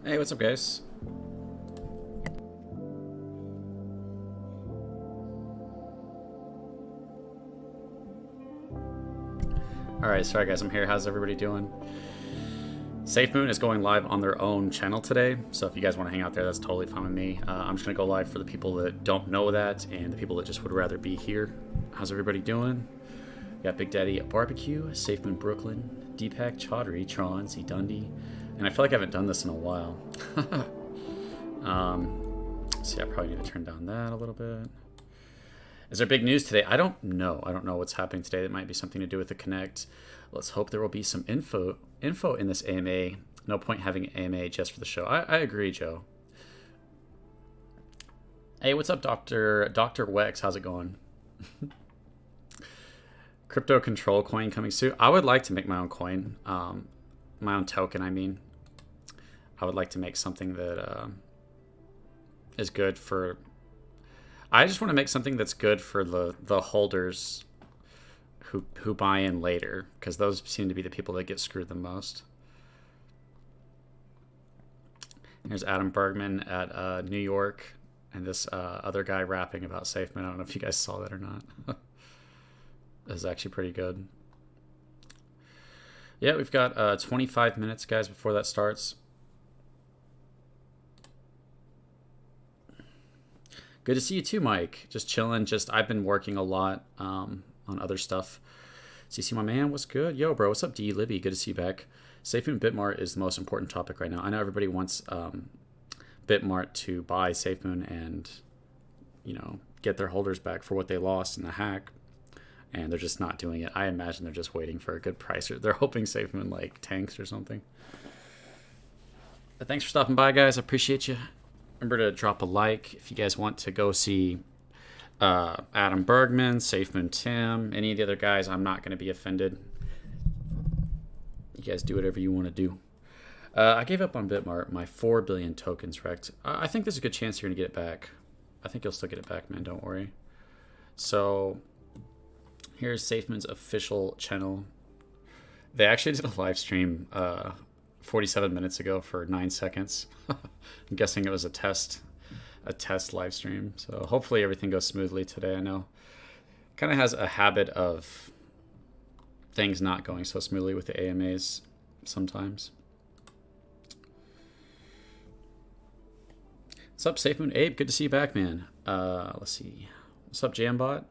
Hey, what's up, guys? Alright, sorry guys, I'm here. How's everybody doing? Safemoon is going live on their own channel today, so if you guys want to hang out there, that's totally fine with me. I'm just going to go live for the people that don't know that and the people that just would rather be here. How's everybody doing? We got Big Daddy Barbecue, Safemoon Brooklyn, Deepak Chaudhary, Tron, Z Dundee, and I feel like I haven't done this in a while. See, I probably need to turn down that a little bit. Is there big news today? I don't know. I don't know what's happening today. That might be something to do with the Connect. Let's hope there will be some info in this AMA. No point having AMA just for the show. I agree, Joe. Hey, what's up, Dr. Wex? How's it going? Crypto control coin coming soon. I would like to make my own coin. My own token, I mean. I would like to make something that is good for... I just want to make something that's good for the holders who buy in later, because those seem to be the people that get screwed the most. Here's Adam Bergman at New York, and this other guy rapping about Safemoon. I don't know if you guys saw that or not. It was actually pretty good. Yeah, we've got 25 minutes, guys, before that starts. Good to see you too, Mike. Just chilling. I've been working a lot on other stuff. CC, my man, what's good? Yo, bro, what's up, D Libby? Good to see you back. Safemoon Bitmart is the most important topic right now. I know everybody wants Bitmart to buy Safemoon and, you know, get their holders back for what they lost in the hack, and they're just not doing it. I imagine they're just waiting for a good price, or they're hoping Safemoon like tanks or something. But thanks for stopping by, guys. I appreciate you. Remember to drop a like if you guys want to go see Adam Bergman, Safemoon Tim, any of the other guys. I'm not going to be offended. You guys do whatever you want to do. I gave up on Bitmart. My 4 billion tokens wrecked. I think there's a good chance you're going to get it back. I think you'll still get it back, man. Don't worry. So here's Safemoon's official channel. They actually did a live stream 47 minutes ago for 9 seconds. I'm guessing it was a test live stream. So hopefully everything goes smoothly today. I know kind of has a habit of things not going so smoothly with the AMAs sometimes. What's up, Safemoon Abe? Good to see you back, man. Let's see. What's up, Jambot?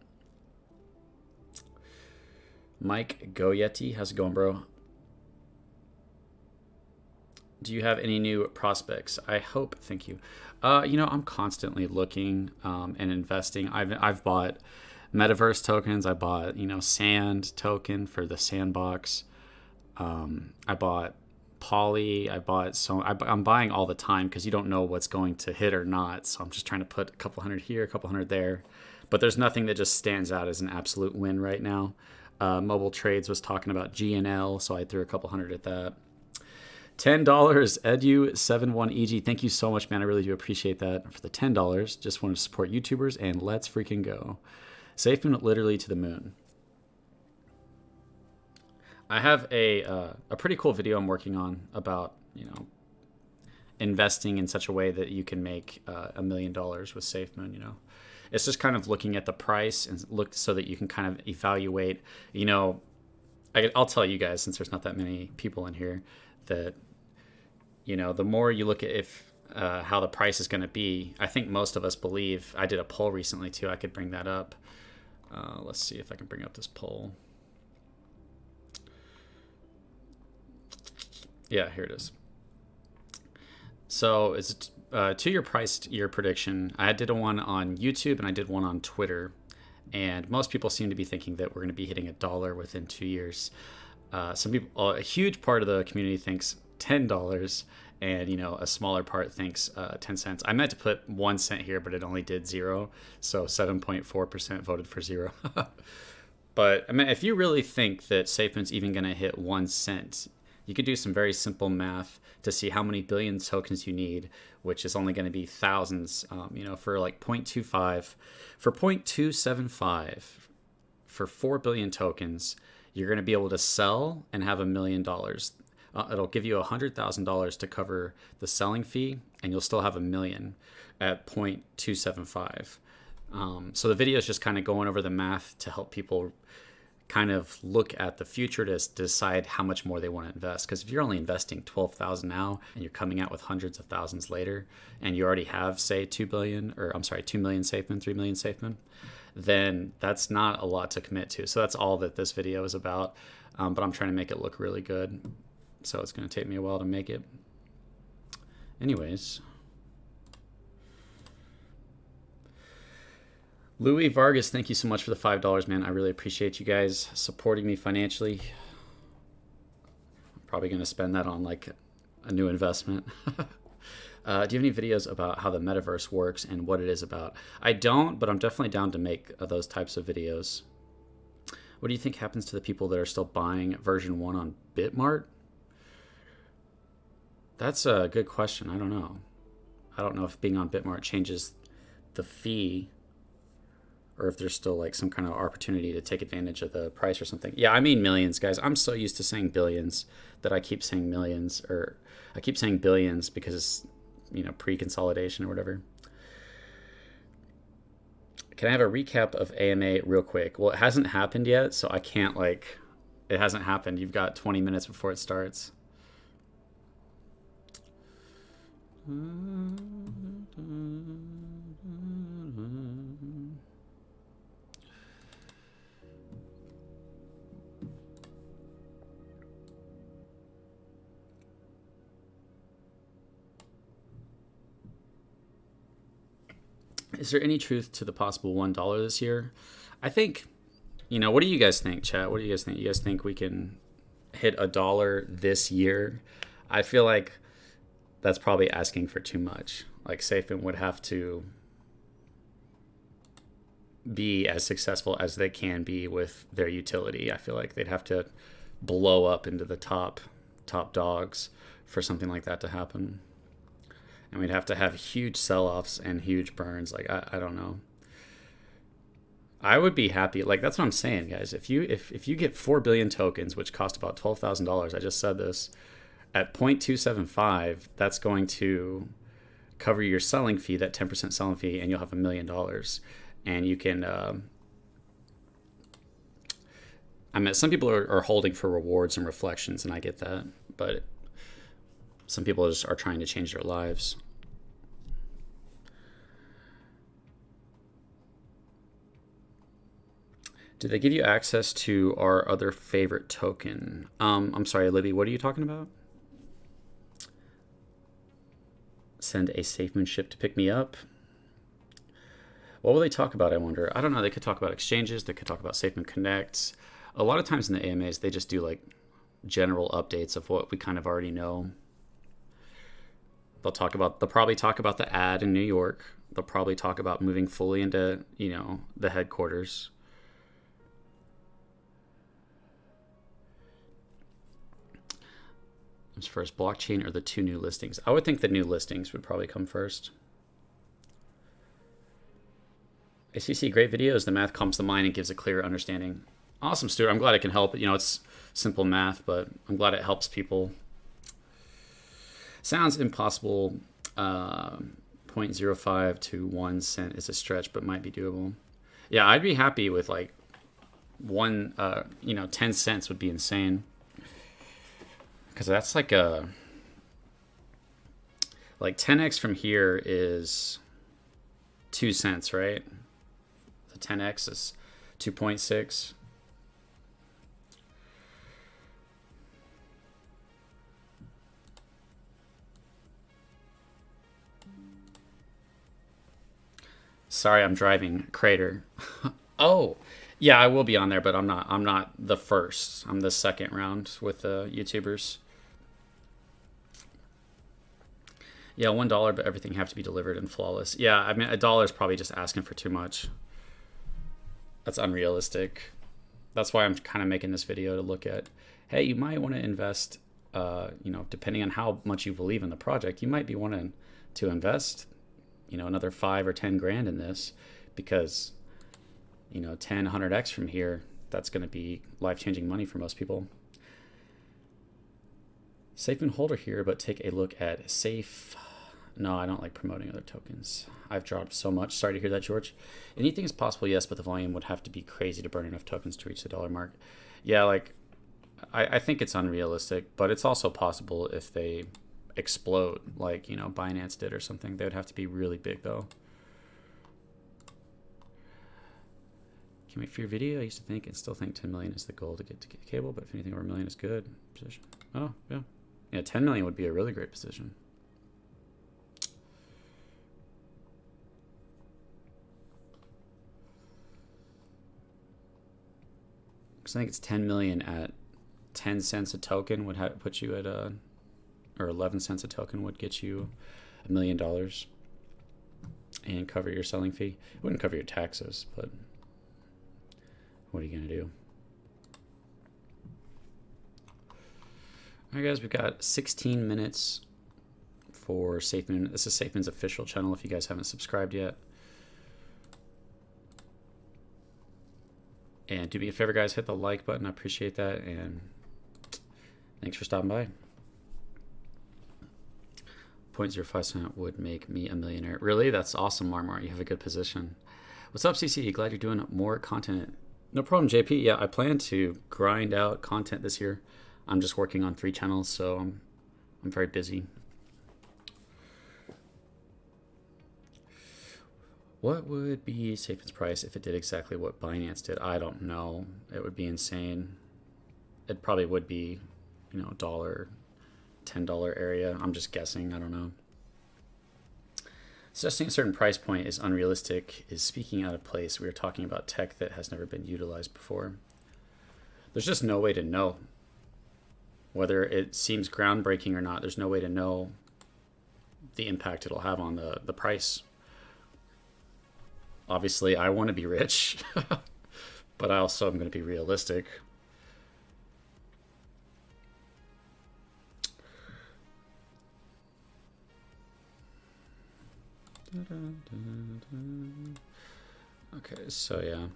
Mike Goyeti, how's it going, bro? Do you have any new prospects? I hope. Thank you. You know, I'm constantly looking and investing. I've bought Metaverse tokens. I bought, you know, Sand token for the Sandbox. I bought Poly. I'm buying all the time because you don't know what's going to hit or not. So I'm just trying to put a couple hundred here, a couple hundred there. But there's nothing that just stands out as an absolute win right now. Mobile Trades was talking about GNL, so I threw a couple hundred at that. $10, Edu71EG. Thank you so much, man. I really do appreciate that. For the $10, just wanted to support YouTubers, and let's freaking go. Safemoon literally to the moon. I have a pretty cool video I'm working on about, you know, investing in such a way that you can make $1 million with Safemoon, you know. It's just kind of looking at the price and look so that you can kind of evaluate, you know, I'll tell you guys, since there's not that many people in here, that, you know, the more you look at how the price is going to be, I think most of us believe. I did a poll recently too. I could bring that up. Let's see if I can bring up this poll. Yeah, here it is. So it's a 2-year price year prediction. I did one on YouTube and I did one on Twitter, and most people seem to be thinking that we're going to be hitting $1 within 2 years. Some people, a huge part of the community thinks $10, and, you know, a smaller part thinks 10 cents. I meant to put 1 cent here, but it only did 0, so 7.4% voted for 0. But I mean, if you really think that Safemoon's even going to hit 1 cent, you could do some very simple math to see how many billion tokens you need, which is only going to be thousands. You know, for like 0.25, for 0.275, for 4 billion tokens, you're going to be able to sell and have $1 million. it'll give you $100,000 to cover the selling fee, and you'll still have $1 million at 0.275. So the video is just kind of going over the math to help people kind of look at the future to decide how much more they want to invest. Because if you're only investing $12,000 now and you're coming out with hundreds of thousands later, and you already have, say, 2 million Safemoon, 3 million Safemoon, then that's not a lot to commit to. So that's all that this video is about. But I'm trying to make it look really good, so it's going to take me a while to make it. Anyways. Louis Vargas, thank you so much for the $5, man. I really appreciate you guys supporting me financially. I'm probably going to spend that on like a new investment. Do you have any videos about how the metaverse works and what it is about? I don't, but I'm definitely down to make those types of videos. What do you think happens to the people that are still buying version 1 on Bitmart? That's a good question. I don't know. I don't know if being on Bitmart changes the fee, or if there's still like some kind of opportunity to take advantage of the price or something. Yeah, I mean millions, guys. I'm so used to saying billions that I keep saying millions, or I keep saying billions because it's, you know, pre-consolidation or whatever. Can I have a recap of AMA real quick? Well, it hasn't happened yet, so I can't like, it hasn't happened. You've got 20 minutes before it starts. Is there any truth to the possible $1 this year? I think, you know, what do you guys think, chat? What do you guys think? You guys think we can hit $1 this year? I feel like that's probably asking for too much. Like Safemoon would have to be as successful as they can be with their utility. I feel like they'd have to blow up into the top dogs for something like that to happen. And we'd have to have huge sell-offs and huge burns. Like, I don't know. I would be happy. Like, that's what I'm saying, guys. If you get 4 billion tokens, which cost about $12,000, I just said this, at 0.275, that's going to cover your selling fee, that 10% selling fee, and you'll have $1 million. And you can, I mean, some people are holding for rewards and reflections, and I get that. But some people just are trying to change their lives. Do they give you access to our other favorite token? I'm sorry, Libby, what are you talking about? Send a Safemoon ship to pick me up. What will they talk about, I wonder? I don't know. They could talk about exchanges. They could talk about Safemoon Connects. A lot of times in the AMAs, they just do like general updates of what we kind of already know. They'll probably talk about the ad in New York. They'll probably talk about moving fully into, you know, the headquarters. Comes first, blockchain or the 2 new listings? I would think the new listings would probably come first. ACC, great videos. The math calms the mind and gives a clear understanding. Awesome, Stuart. I'm glad I can help. You know, it's simple math, but I'm glad it helps people. Sounds impossible. 0.05 to 1 cent is a stretch, but might be doable. Yeah, I'd be happy with like 10 cents would be insane. Because that's like 10x from here is 2 cents, right? The 10x is 2.6. Sorry, I'm driving. Crater. Oh, yeah, I will be on there, but I'm not the first. I'm the second round with the YouTubers. Yeah, $1, but everything have to be delivered and flawless. Yeah, I mean, $1 is probably just asking for too much. That's unrealistic. That's why I'm kind of making this video to look at, hey, you might want to invest, depending on how much you believe in the project, you might be wanting to invest, another 5 or 10 grand in this, because, 10, 100x from here, that's going to be life-changing money for most people. Safemoon holder here, but take a look at Safe. No, I don't like promoting other tokens. I've dropped so much. Sorry to hear that, George. Anything is possible, yes, but the volume would have to be crazy to burn enough tokens to reach the dollar mark. Yeah, like, I think it's unrealistic, but it's also possible if they explode, like, you know, Binance did or something. They would have to be really big, though. Can't wait for your video. I used to think and still think 10 million is the goal to get cable, but if anything over a million is good. Position. Oh, yeah. Yeah, 10 million would be a really great position. Because I think it's 10 million at 10 cents a token would put you at a, or 11 cents a token would get you $1 million and cover your selling fee. It wouldn't cover your taxes, but what are you going to do? All right, guys, we've got 16 minutes for Safemoon. This is Safemoon's official channel if you guys haven't subscribed yet. And do me a favor, guys, hit the like button. I appreciate that. And thanks for stopping by. 0.05 cent would make me a millionaire. Really? That's awesome, Marmar. You have a good position. What's up, CC? Glad you're doing more content. No problem, JP. Yeah, I plan to grind out content this year. I'm just working on 3 channels, so I'm very busy. What would be Safemoon's price if it did exactly what Binance did? I don't know. It would be insane. It probably would be, you know, $1, $10 area. I'm just guessing. I don't know. Suggesting a certain price point is unrealistic is speaking out of place. We are talking about tech that has never been utilized before. There's just no way to know whether it seems groundbreaking or not. There's no way to know the impact it'll have on the price. Obviously, I want to be rich, but I also am going to be realistic. Okay, so yeah.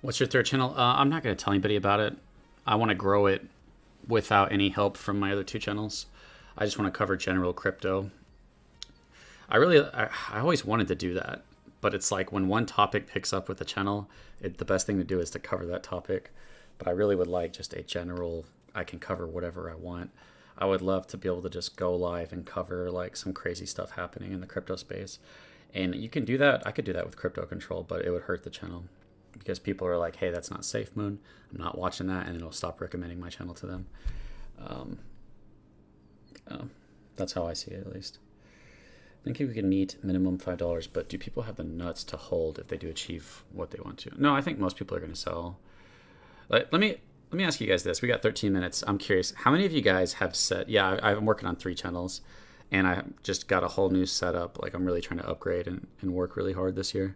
What's your third channel? I'm not going to tell anybody about it. I want to grow it without any help from my other 2 channels. I just want to cover general crypto. I always wanted to do that, but it's like when one topic picks up with the channel, the best thing to do is to cover that topic. But I really would like just a general, I can cover whatever I want. I would love to be able to just go live and cover like some crazy stuff happening in the crypto space. And you can do that. I could do that with Crypto Control, but it would hurt the channel. Because people are like, hey, that's not Safemoon. I'm not watching that, and it'll stop recommending my channel to them. That's how I see it, at least. I think we can meet minimum $5, but do people have the nuts to hold if they do achieve what they want to? No, I think most people are going to sell. Let me ask you guys this. We got 13 minutes. I'm curious. How many of you guys have set? Yeah, I'm working on 3 channels, and I just got a whole new setup. Like I'm really trying to upgrade and work really hard this year.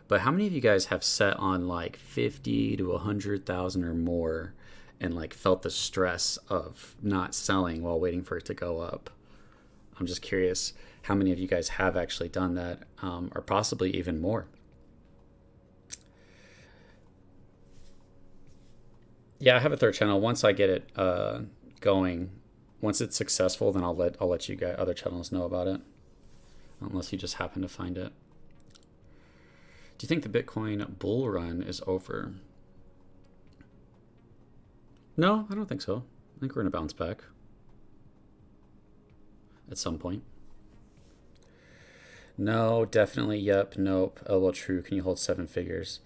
But how many of you guys have set on like 50 to 100,000 or more and like felt the stress of not selling while waiting for it to go up? I'm just curious how many of you guys have actually done that, or possibly even more. Yeah, I have a third channel. Once I get it going, once it's successful, then I'll let you guys, other channels, know about it, unless you just happen to find it. Do you think the Bitcoin bull run is over? No, I don't think so. I think we're going to bounce back at some point. No, definitely, yep, nope. Oh, well, true. Can you hold 7 figures?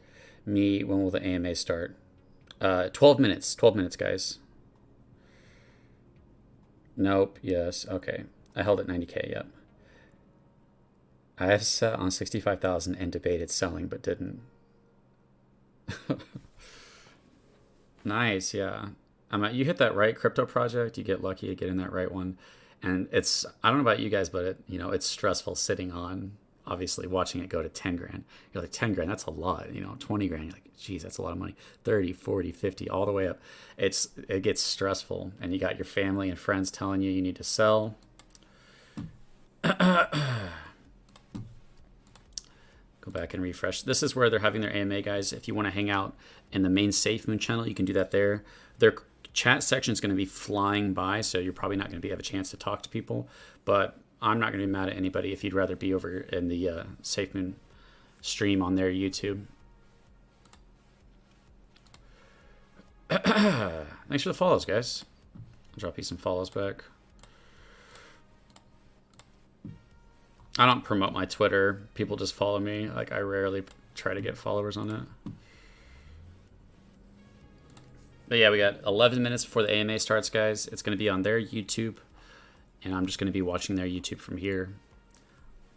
Me, when will the AMA start? 12 minutes. 12 minutes, guys. Nope, yes, okay. I held at 90K, yep. I have set on 65,000 and debated selling, but didn't. Nice, yeah. You hit that right crypto project. You get lucky to get in that right one, and it's, I don't know about you guys, but it's stressful sitting on, obviously watching it go to 10 grand. You're like, 10 grand, that's a lot. 20 grand. You're like, geez, that's a lot of money. 30, 40, 50, all the way up. It gets stressful, and you got your family and friends telling you need to sell. Go back and refresh. This is where they're having their AMA, guys. If you want to hang out in the main Safemoon channel, you can do that there. Their chat section is going to be flying by, so you're probably not going to have a chance to talk to people. But I'm not going to be mad at anybody if you'd rather be over in the Safemoon stream on their YouTube. Thanks for the follows, guys. I'll drop you some follows back. I don't promote my Twitter. People just follow me. Like, I rarely try to get followers on it. But yeah, we got 11 minutes before the AMA starts, guys. It's going to be on their YouTube. And I'm just going to be watching their YouTube from here.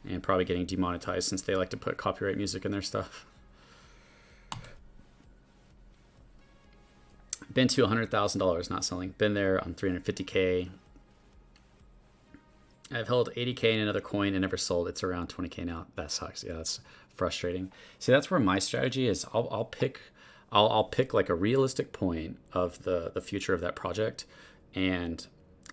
And probably getting demonetized since they like to put copyright music in their stuff. Been to $100,000 not selling. Been there on 350K. I've held 80K in another coin and never sold. It's around 20K now. That sucks. Yeah, that's frustrating. See, that's where my strategy is. I'll pick like a realistic point of the future of that project, and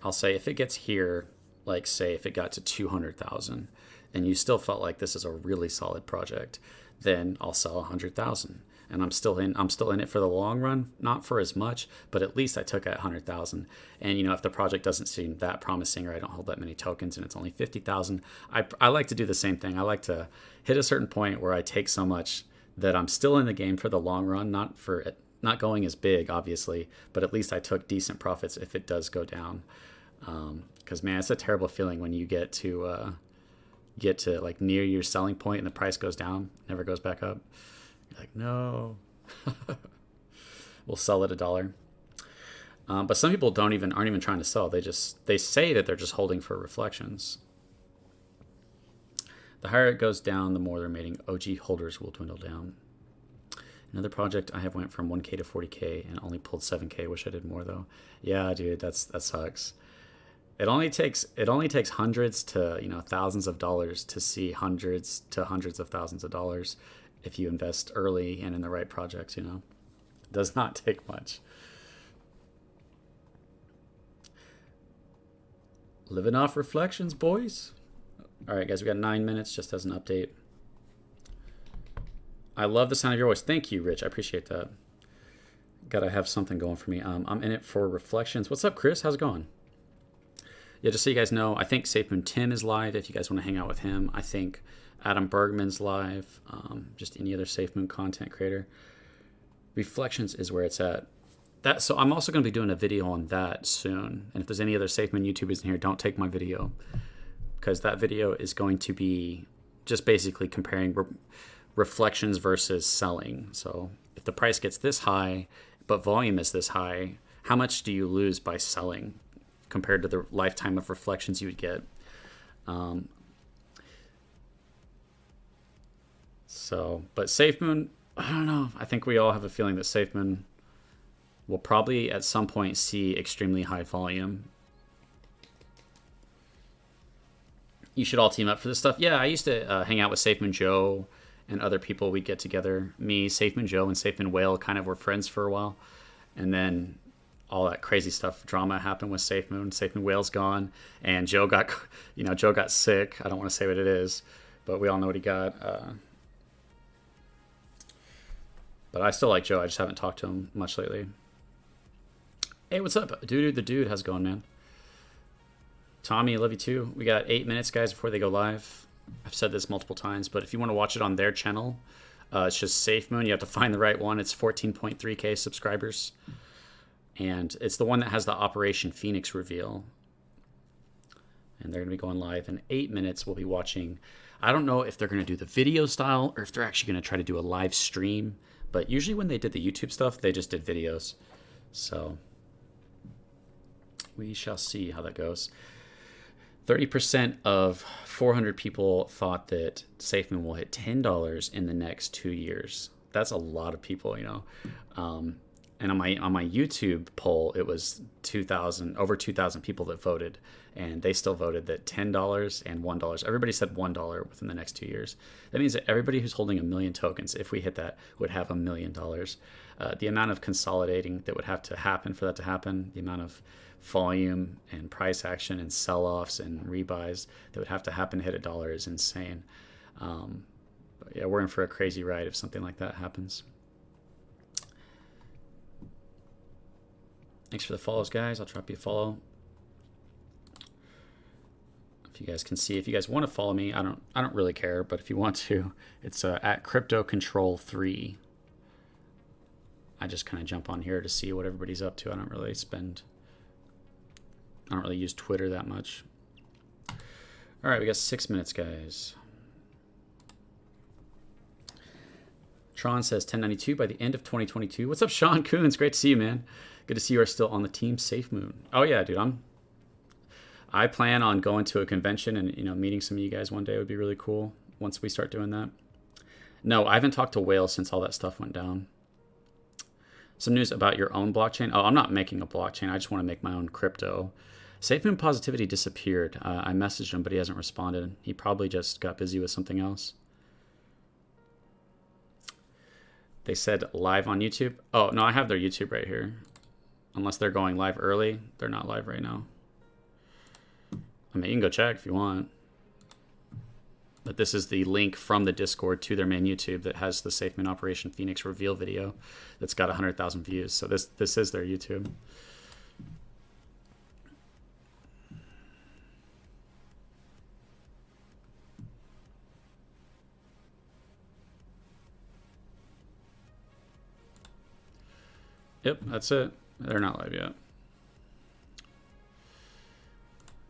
I'll say if it gets here, like say if it got to 200,000, and you still felt like this is a really solid project, then I'll sell 100,000. And I'm still in it for the long run, not for as much, but at least I took at 100,000. And you know, if the project doesn't seem that promising, or I don't hold that many tokens and it's only 50,000, I like to do the same thing. I like to hit a certain point where I take so much that I'm still in the game for the long run, not going as big, obviously, but at least I took decent profits if it does go down. Because man, it's a terrible feeling when you get to like near your selling point and the price goes down, never goes back up. You're like, no. We'll sell it $1. But some people aren't even trying to sell. They say that they're just holding for reflections. The higher it goes down, the more the remaining OG holders will dwindle down. Another project I have went from 1K to 40K and only pulled 7K. Wish I did more though. Yeah, dude, that sucks. It only takes hundreds to thousands of dollars to see hundreds to hundreds of thousands of dollars if you invest early and in the right projects. It does not take much. Living off reflections, boys. All right, guys, we got 9 minutes just as an update. I love the sound of your voice. Thank you, Rich. I appreciate that. Gotta have something going for me. I'm in it for reflections. What's up, Chris? How's it going? Yeah, just so you guys know, I think Safemoon Tim is live if you guys want to hang out with him. I think Adam Bergman's live. Just any other Safemoon content creator. Reflections is where it's at. So I'm also going to be doing a video on that soon. And if there's any other Safemoon YouTubers in here, don't take my video, because that video is going to be just basically comparing reflections versus selling. So if the price gets this high, but volume is this high, how much do you lose by selling compared to the lifetime of reflections you would get? But Safemoon, I don't know. I think we all have a feeling that Safemoon will probably at some point see extremely high volume. You should all team up for this stuff. Yeah, I used to hang out with Safemoon Joe and other people. We'd get together. Me, Safemoon Joe, and Safemoon Whale kind of were friends for a while. And then all that crazy stuff, drama happened with Safemoon. Safemoon Whale's gone, and Joe got sick. I don't want to say what it is, but we all know what he got. But I still like Joe. I just haven't talked to him much lately. Hey, what's up, dude? The dude, how's it going, man? Tommy, I love you too. We got 8 minutes, guys, before they go live. I've said this multiple times, but if you want to watch it on their channel, it's just Safemoon. You have to find the right one. It's 14.3K subscribers. And it's the one that has the Operation Phoenix reveal. And they're going to be going live in 8 minutes. We'll be watching. I don't know if they're going to do the video style or if they're actually going to try to do a live stream. But usually when they did the YouTube stuff, they just did videos. So we shall see how that goes. 30% of 400 people thought that Safemoon will hit $10 in the next 2 years. That's a lot of people, And on my YouTube poll, it was over 2,000 people that voted, and they still voted that $10 and $1. Everybody said $1 within the next 2 years. That means that everybody who's holding 1 million tokens, if we hit that, would have $1 million. The amount of consolidating that would have to happen for that to happen, the amount of volume and price action and sell-offs and rebuys that would have to happen to hit $1 is insane. yeah, we're in for a crazy ride if something like that happens. Thanks for the follows, guys. I'll drop you a follow. If you guys can see, if you guys want to follow me, I don't really care, but if you want to, it's at Crypto Control 3. I just kind of jump on here to see what everybody's up to. I don't really use Twitter that much. All right, we got 6 minutes, guys. Tron says 1092 by the end of 2022. What's up, Sean Coons? Great to see you, man. Good to see you are still on the team Safemoon. Oh yeah, dude, I plan on going to a convention and meeting some of you guys one day. It would be really cool once we start doing that. No, I haven't talked to Whale since all that stuff went down. Some news about your own blockchain. Oh, I'm not making a blockchain. I just want to make my own crypto. Safemoon Positivity disappeared. I messaged him, but he hasn't responded. He probably just got busy with something else. They said live on YouTube. Oh, no, I have their YouTube right here. Unless they're going live early. They're not live right now. I mean, you can go check if you want. But this is the link from the Discord to their main YouTube that has the Safemoon Operation Phoenix reveal video that's got 100,000 views. So this is their YouTube. Yep, that's it. They're not live yet.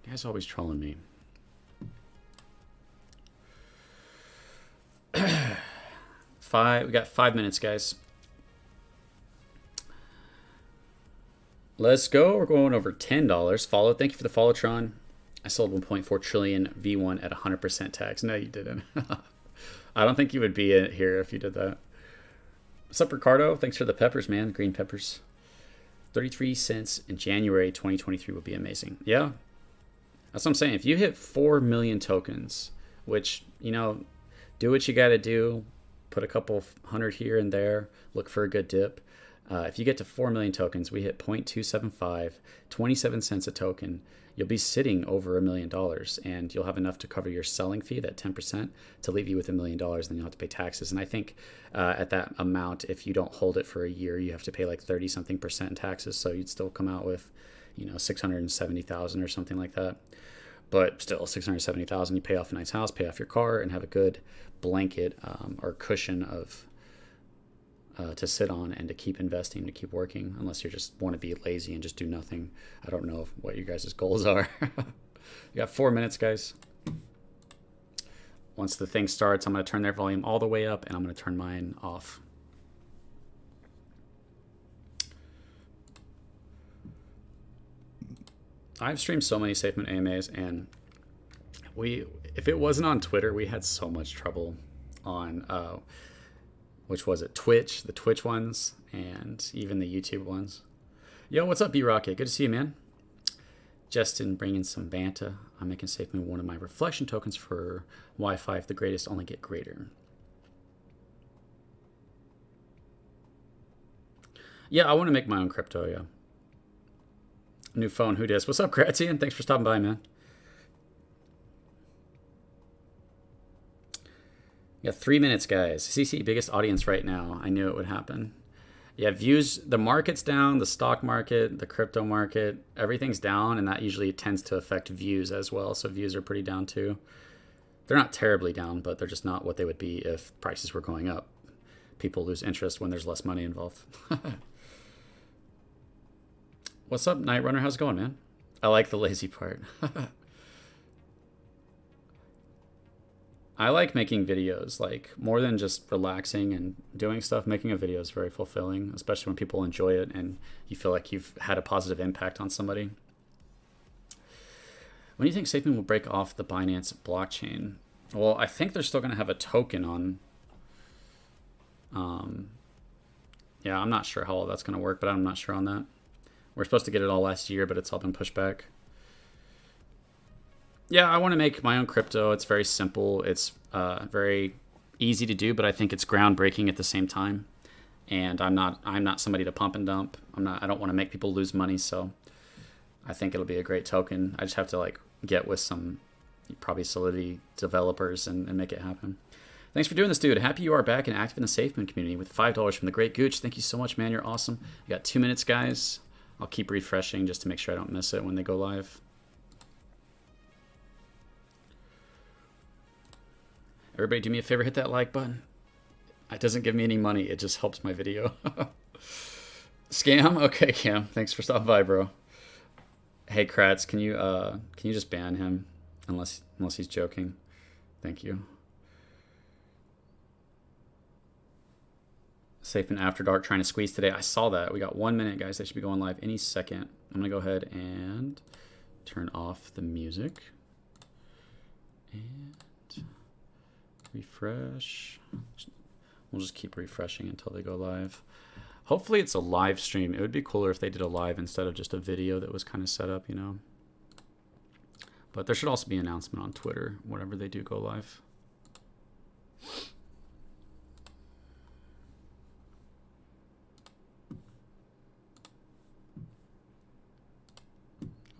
You guys always trolling me. We got 5 minutes, guys. Let's go. We're going over $10. Follow. Thank you for the follow, Tron. I sold 1.4 trillion V1 at 100% tax. No, you didn't. I don't think you would be here if you did that. What's up, Ricardo? Thanks for the peppers, man. Green peppers. 33 cents in January 2023 would be amazing. Yeah. That's what I'm saying. If you hit 4 million tokens, which, do what you got to do. Put a couple hundred here and there. Look for a good dip. If you get to 4 million tokens, we hit 0.275, 27 cents a token. You'll be sitting over $1 million, and you'll have enough to cover your selling fee, that 10%, to leave you with $1 million. Then you'll have to pay taxes. And I think at that amount, if you don't hold it for a year, you have to pay like 30-something% in taxes. So you'd still come out with, 670,000 or something like that. But still, 670,000. You pay off a nice house, pay off your car, and have a good blanket or cushion of to sit on and to keep investing, to keep working, unless you just want to be lazy and just do nothing. I don't know what you guys' goals are. You got 4 minutes, guys. Once the thing starts, I'm going to turn their volume all the way up, and I'm going to turn mine off. I've streamed so many Safemoon AMAs, and if it wasn't on Twitter, we had so much trouble on which was it? Twitch, the Twitch ones, and even the YouTube ones. Yo, what's up, B-Rocket? Good to see you, man. Justin bringing some banta. I'm making Safemoon one of my reflection tokens for Wi-Fi. If the greatest only get greater. Yeah, I want to make my own crypto, yeah. New phone, who dis? What's up, Gratian? Thanks for stopping by, man. Yeah, 3 minutes, guys. CC, biggest audience right now. I knew it would happen. Yeah, views, the market's down, the stock market, the crypto market, everything's down, and that usually tends to affect views as well. So views are pretty down too. They're not terribly down, but they're just not what they would be if prices were going up. People lose interest when there's less money involved. What's up, Night Runner? How's it going, man? I like the lazy part. I like making videos, like more than just relaxing and doing stuff. Making a video is very fulfilling, especially when people enjoy it and you feel like you've had a positive impact on somebody. When do you think Safemoon will break off the Binance blockchain? Well, I think they're still going to have a token on. Yeah, I'm not sure how all that's going to work, but I'm not sure on that. We're supposed to get it all last year, but it's all been pushed back. Yeah, I want to make my own crypto. It's very simple. It's very easy to do, but I think it's groundbreaking at the same time. And I'm not somebody to pump and dump. I don't want to make people lose money, so I think it'll be a great token. I just have to get with some probably Solidity developers and make it happen. Thanks for doing this, dude. Happy you are back and active in the Safemoon community with $5 from the Great Gooch. Thank you so much, man. You're awesome. You got 2 minutes, guys. I'll keep refreshing just to make sure I don't miss it when they go live. Everybody do me a favor, hit that like button. It doesn't give me any money. It just helps my video. Scam? Okay, Cam. Thanks for stopping by, bro. Hey, Kratz, can you just ban him? Unless he's joking. Thank you. Safe and After Dark trying to squeeze today. I saw that. We got 1 minute, guys. They should be going live any second. I'm going to go ahead and turn off the music. And refresh. We'll just keep refreshing until they go live. Hopefully it's a live stream. It would be cooler if they did a live instead of just a video that was kind of set up, you know. But there should also be an announcement on Twitter whenever they do go live.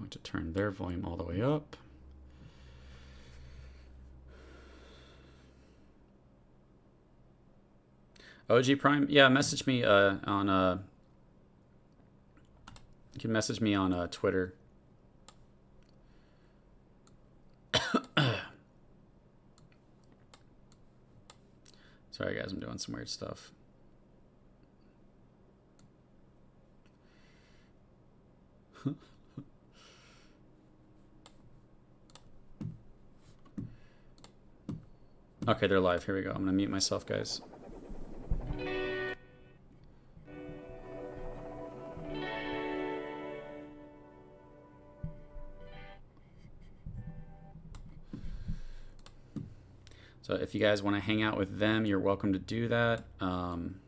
I'm going to turn their volume all the way up. OG Prime, yeah, message me on you can message me on Twitter. Sorry guys, I'm doing some weird stuff. Okay, they're live. Here we go. I'm gonna mute myself, guys. So if you guys want to hang out with them, you're welcome to do that on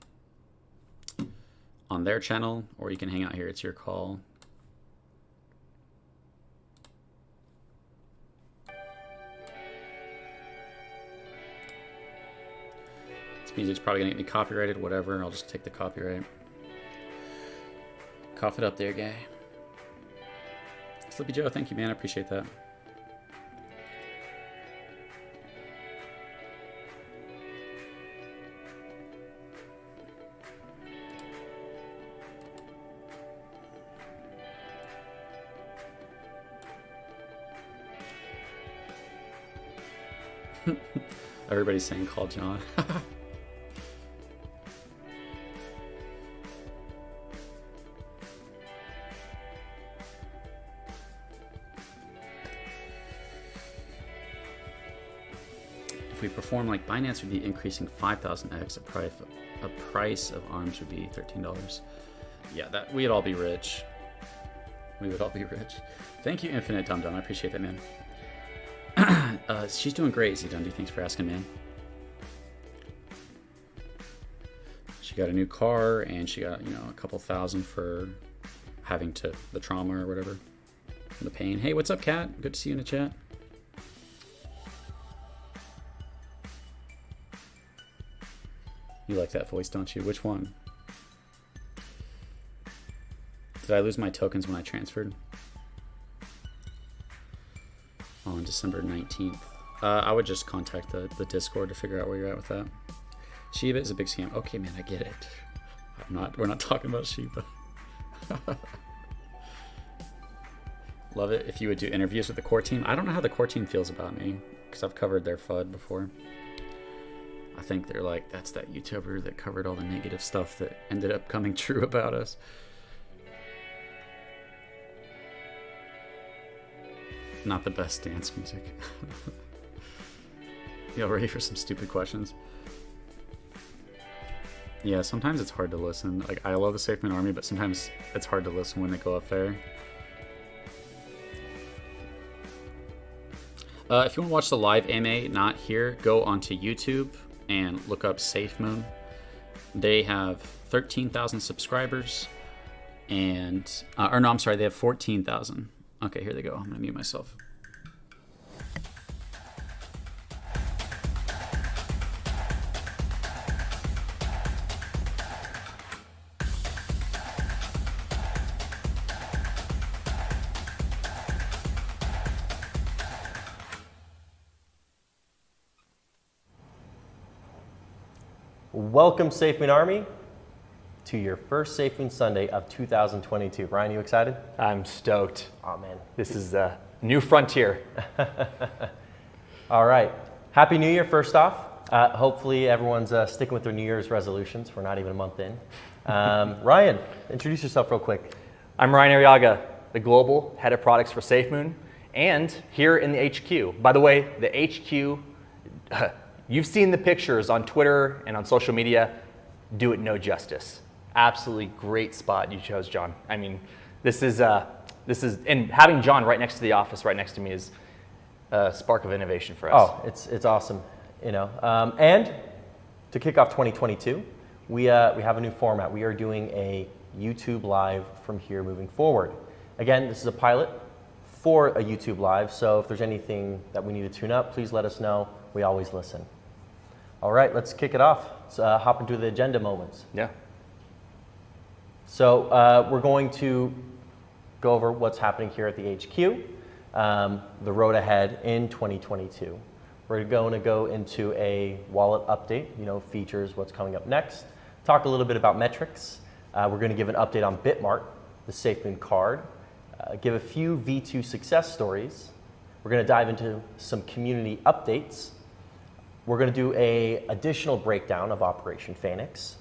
their channel, or you can hang out here. It's your call. This music's probably going to get me copyrighted, whatever. I'll just take the copyright. Cough it up there, guy. Slippy Joe, thank you, man. I appreciate that. Everybody's saying call John. If we perform like Binance would be increasing 5,000x, a price of arms would be $13. Yeah, that we'd all be rich. We would all be rich. Thank you, Infinite Dum Dum. I appreciate that, man. She's doing great, Z Dundee. Thanks for asking, man. She got a new car, and she got, you know, a couple thousand for having the trauma or whatever, the pain. Hey, what's up, Kat? Good to see you in the chat. You like that voice, don't you? Which one? Did I lose my tokens when I transferred? On December 19th. I would just contact the Discord to figure out where you're at with that. Shiba is a big scam. Okay, man, I get it. We're not talking about Shiba. Love it if you would do interviews with the core team. I don't know how the core team feels about me, because I've covered their FUD before. I think they're like, that's that YouTuber that covered all the negative stuff that ended up coming true about us. Not the best dance music. Y'all ready for some stupid questions? Yeah, sometimes it's hard to listen. Like, I love the Safemoon Army, but sometimes it's hard to listen when they go up there. If you want to watch the live AMA, not here, go onto YouTube and look up Safemoon. They have 13,000 subscribers, and or no, I'm sorry, they have 14,000. Okay, here they go. I'm gonna mute myself. Welcome, Safemoon Army, to your first Safemoon Sunday of 2022. Ryan, you excited? I'm stoked. Oh, man. This is a new frontier. All right. Happy New Year, first off. Hopefully everyone's sticking with their New Year's resolutions. We're not even a month in. Ryan, introduce yourself real quick. I'm Ryan Arriaga, the Global Head of Products for Safemoon, and here in the HQ. By the way, the HQ, you've seen the pictures on Twitter and on social media. Do it no justice. Absolutely great spot you chose, John. I mean, this is, and having John right next to the office, right next to me, is a spark of innovation for us. Oh, it's awesome, you know. And to kick off 2022, we have a new format. We are doing a YouTube Live from here moving forward. Again, this is a pilot for a YouTube Live, so if there's anything that we need to tune up, please let us know. We always listen. All right, let's kick it off. Let's hop into the agenda moments. Yeah. So we're going to go over what's happening here at the HQ, the road ahead in 2022. We're going to go into a wallet update, you know, features, what's coming up next, talk a little bit about metrics. We're going to give an update on Bitmart, the Safemoon card, give a few V2 success stories. We're going to dive into some community updates. We're going to do an additional breakdown of Operation Phoenix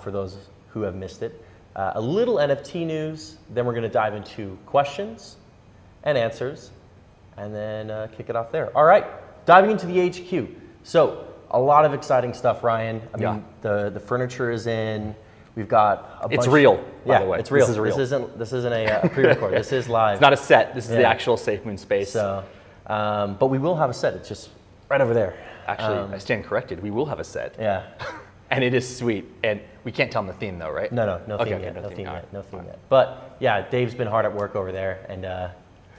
for those who have missed it. A little NFT news, then we're going to dive into questions and answers, and then kick it off there. All right, diving into the HQ. So a lot of exciting stuff, Ryan. I mean, the furniture is in. We've got a bunch. It's real, by the way. It's real. This is real. This isn't a pre-record. This is live. It's not a set. This is the actual Safemoon space. So, but we will have a set. It's just right over there. Actually, I stand corrected. We will have a set. Yeah. And it is sweet. And we can't tell them the theme, though, right? No theme yet. No theme yet. But yeah, Dave's been hard at work over there, and yeah,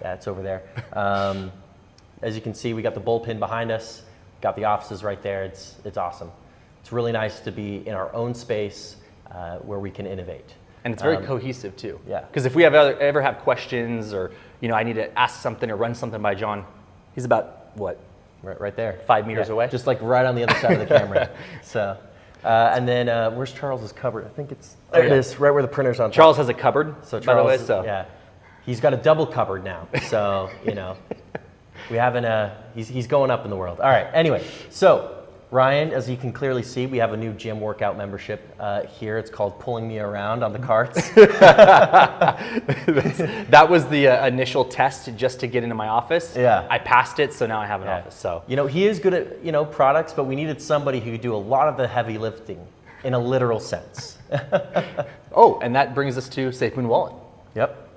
it's over there. As you can see, we got the bullpen behind us. Got the offices right there. It's awesome. It's really nice to be in our own space where we can innovate. And it's very cohesive too. Yeah. Because if we ever have questions, or I need to ask something or run something by John, he's about what? Right there. 5 meters away. Just like right on the other side of the camera. So, and then where's Charles's cupboard? I think it's there. It is, right where the printer's on top. Charles has a cupboard. So by the way, yeah, he's got a double cupboard now. So we haven't. He's going up in the world. All right. Anyway, so Ryan, as you can clearly see, we have a new gym workout membership here. It's called Pulling Me Around on the Carts. That was the initial test just to get into my office. Yeah. I passed it, so now I have an office. So he is good at products, but we needed somebody who could do a lot of the heavy lifting in a literal sense. Oh, and that brings us to Safemoon Wallet. Yep.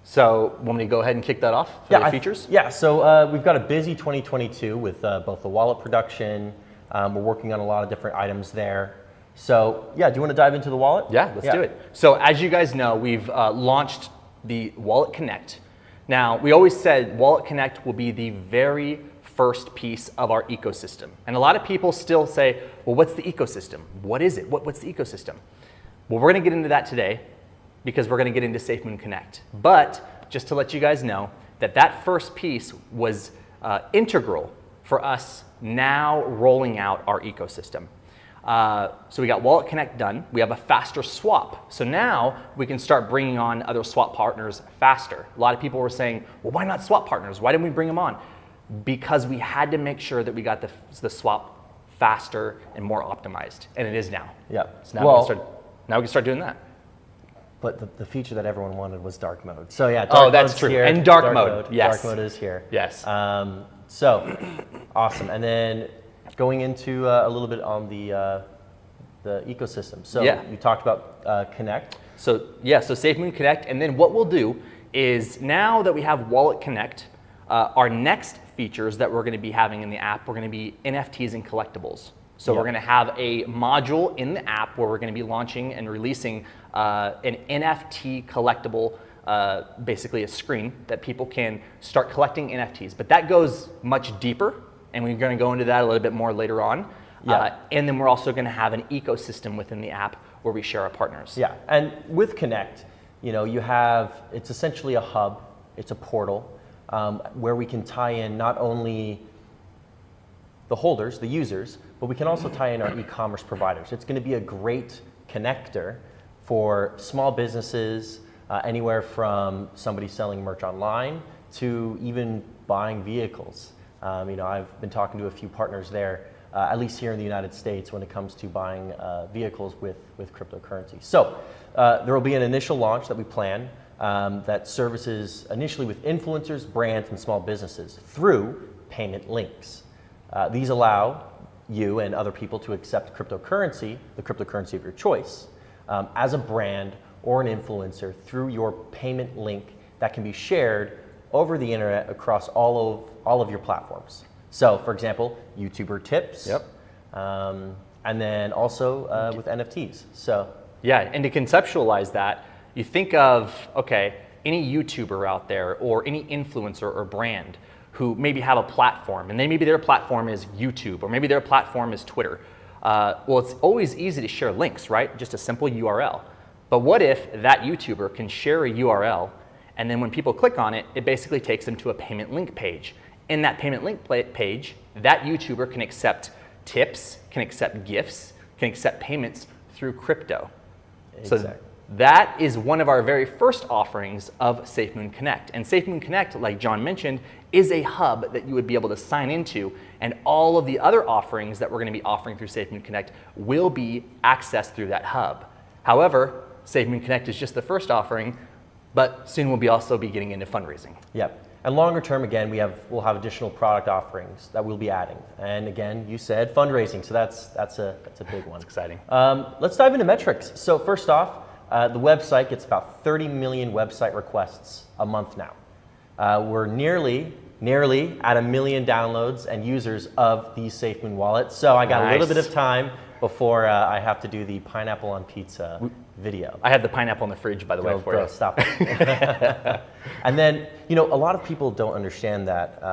So, want me to go ahead and kick that off for the features? Yeah. So we've got a busy 2022 with both the wallet production. We're working on a lot of different items there. So yeah, do you want to dive into the wallet? Yeah, let's do it. So as you guys know, we've launched the Wallet Connect. Now, we always said Wallet Connect will be the very first piece of our ecosystem. And a lot of people still say, well, what's the ecosystem? What is it? What's the ecosystem? Well, we're going to get into that today because we're going to get into Safemoon Connect. But just to let you guys know that first piece was integral for us now rolling out our ecosystem. So we got Wallet Connect done. We have a faster swap. So now we can start bringing on other swap partners faster. A lot of people were saying, well, why not swap partners? Why didn't we bring them on? Because we had to make sure that we got the swap faster and more optimized. And it is now. Yeah. So now, we can start doing that. But the feature that everyone wanted was dark mode. So yeah, that's true. Here. And dark mode. Yes. Dark mode is here. Yes. So awesome. And then going into a little bit on the ecosystem. So you talked about Connect. So Safemoon Connect, and then what we'll do is now that we have Wallet Connect, our next features that we're going to be having in the app, we're going to be NFTs and collectibles. So we're going to have a module in the app where we're going to be launching and releasing an NFT collectible, basically a screen that people can start collecting NFTs. But that goes much deeper, and we're going to go into that a little bit more later on. And then we're also going to have an ecosystem within the app where we share our partners. Yeah, and with Connect, it's essentially a hub, it's a portal where we can tie in not only the holders, the users, but we can also tie in our e-commerce providers. It's going to be a great connector for small businesses, anywhere from somebody selling merch online to even buying vehicles. I've been talking to a few partners there, at least here in the United States, when it comes to buying vehicles with cryptocurrency. So there will be an initial launch that we plan that services initially with influencers, brands, and small businesses through payment links. These allow you and other people to accept cryptocurrency, the cryptocurrency of your choice, as a brand or an influencer through your payment link that can be shared over the internet across all of your platforms. So, for example, YouTuber tips. Yep. And then also with NFTs. So. Yeah, and to conceptualize that, you think of, okay, any YouTuber out there or any influencer or brand who maybe have a platform, and maybe their platform is YouTube, or maybe their platform is Twitter. Well, it's always easy to share links, right? Just a simple URL. But what if that YouTuber can share a URL, and then when people click on it, it basically takes them to a payment link page. In that payment link page, that YouTuber can accept tips, can accept gifts, can accept payments through crypto. Exactly. So that is one of our very first offerings of Safemoon Connect. And Safemoon Connect, like John mentioned, is a hub that you would be able to sign into, and all of the other offerings that we're going to be offering through Safemoon Connect will be accessed through that hub. However, Safemoon Connect is just the first offering, but soon we'll also be getting into fundraising. Yep. And longer term, again, we'll have additional product offerings that we'll be adding. And again, you said fundraising, so that's a big one. That's exciting. Let's dive into metrics. So first off, the website gets about 30 million website requests a month now. We're nearly at 1 million downloads and users of the Safemoon wallet. So I got a little bit of time before I have to do the pineapple on pizza video. I have the pineapple in the fridge, by the way, for you. Stop it. And then, a lot of people don't understand that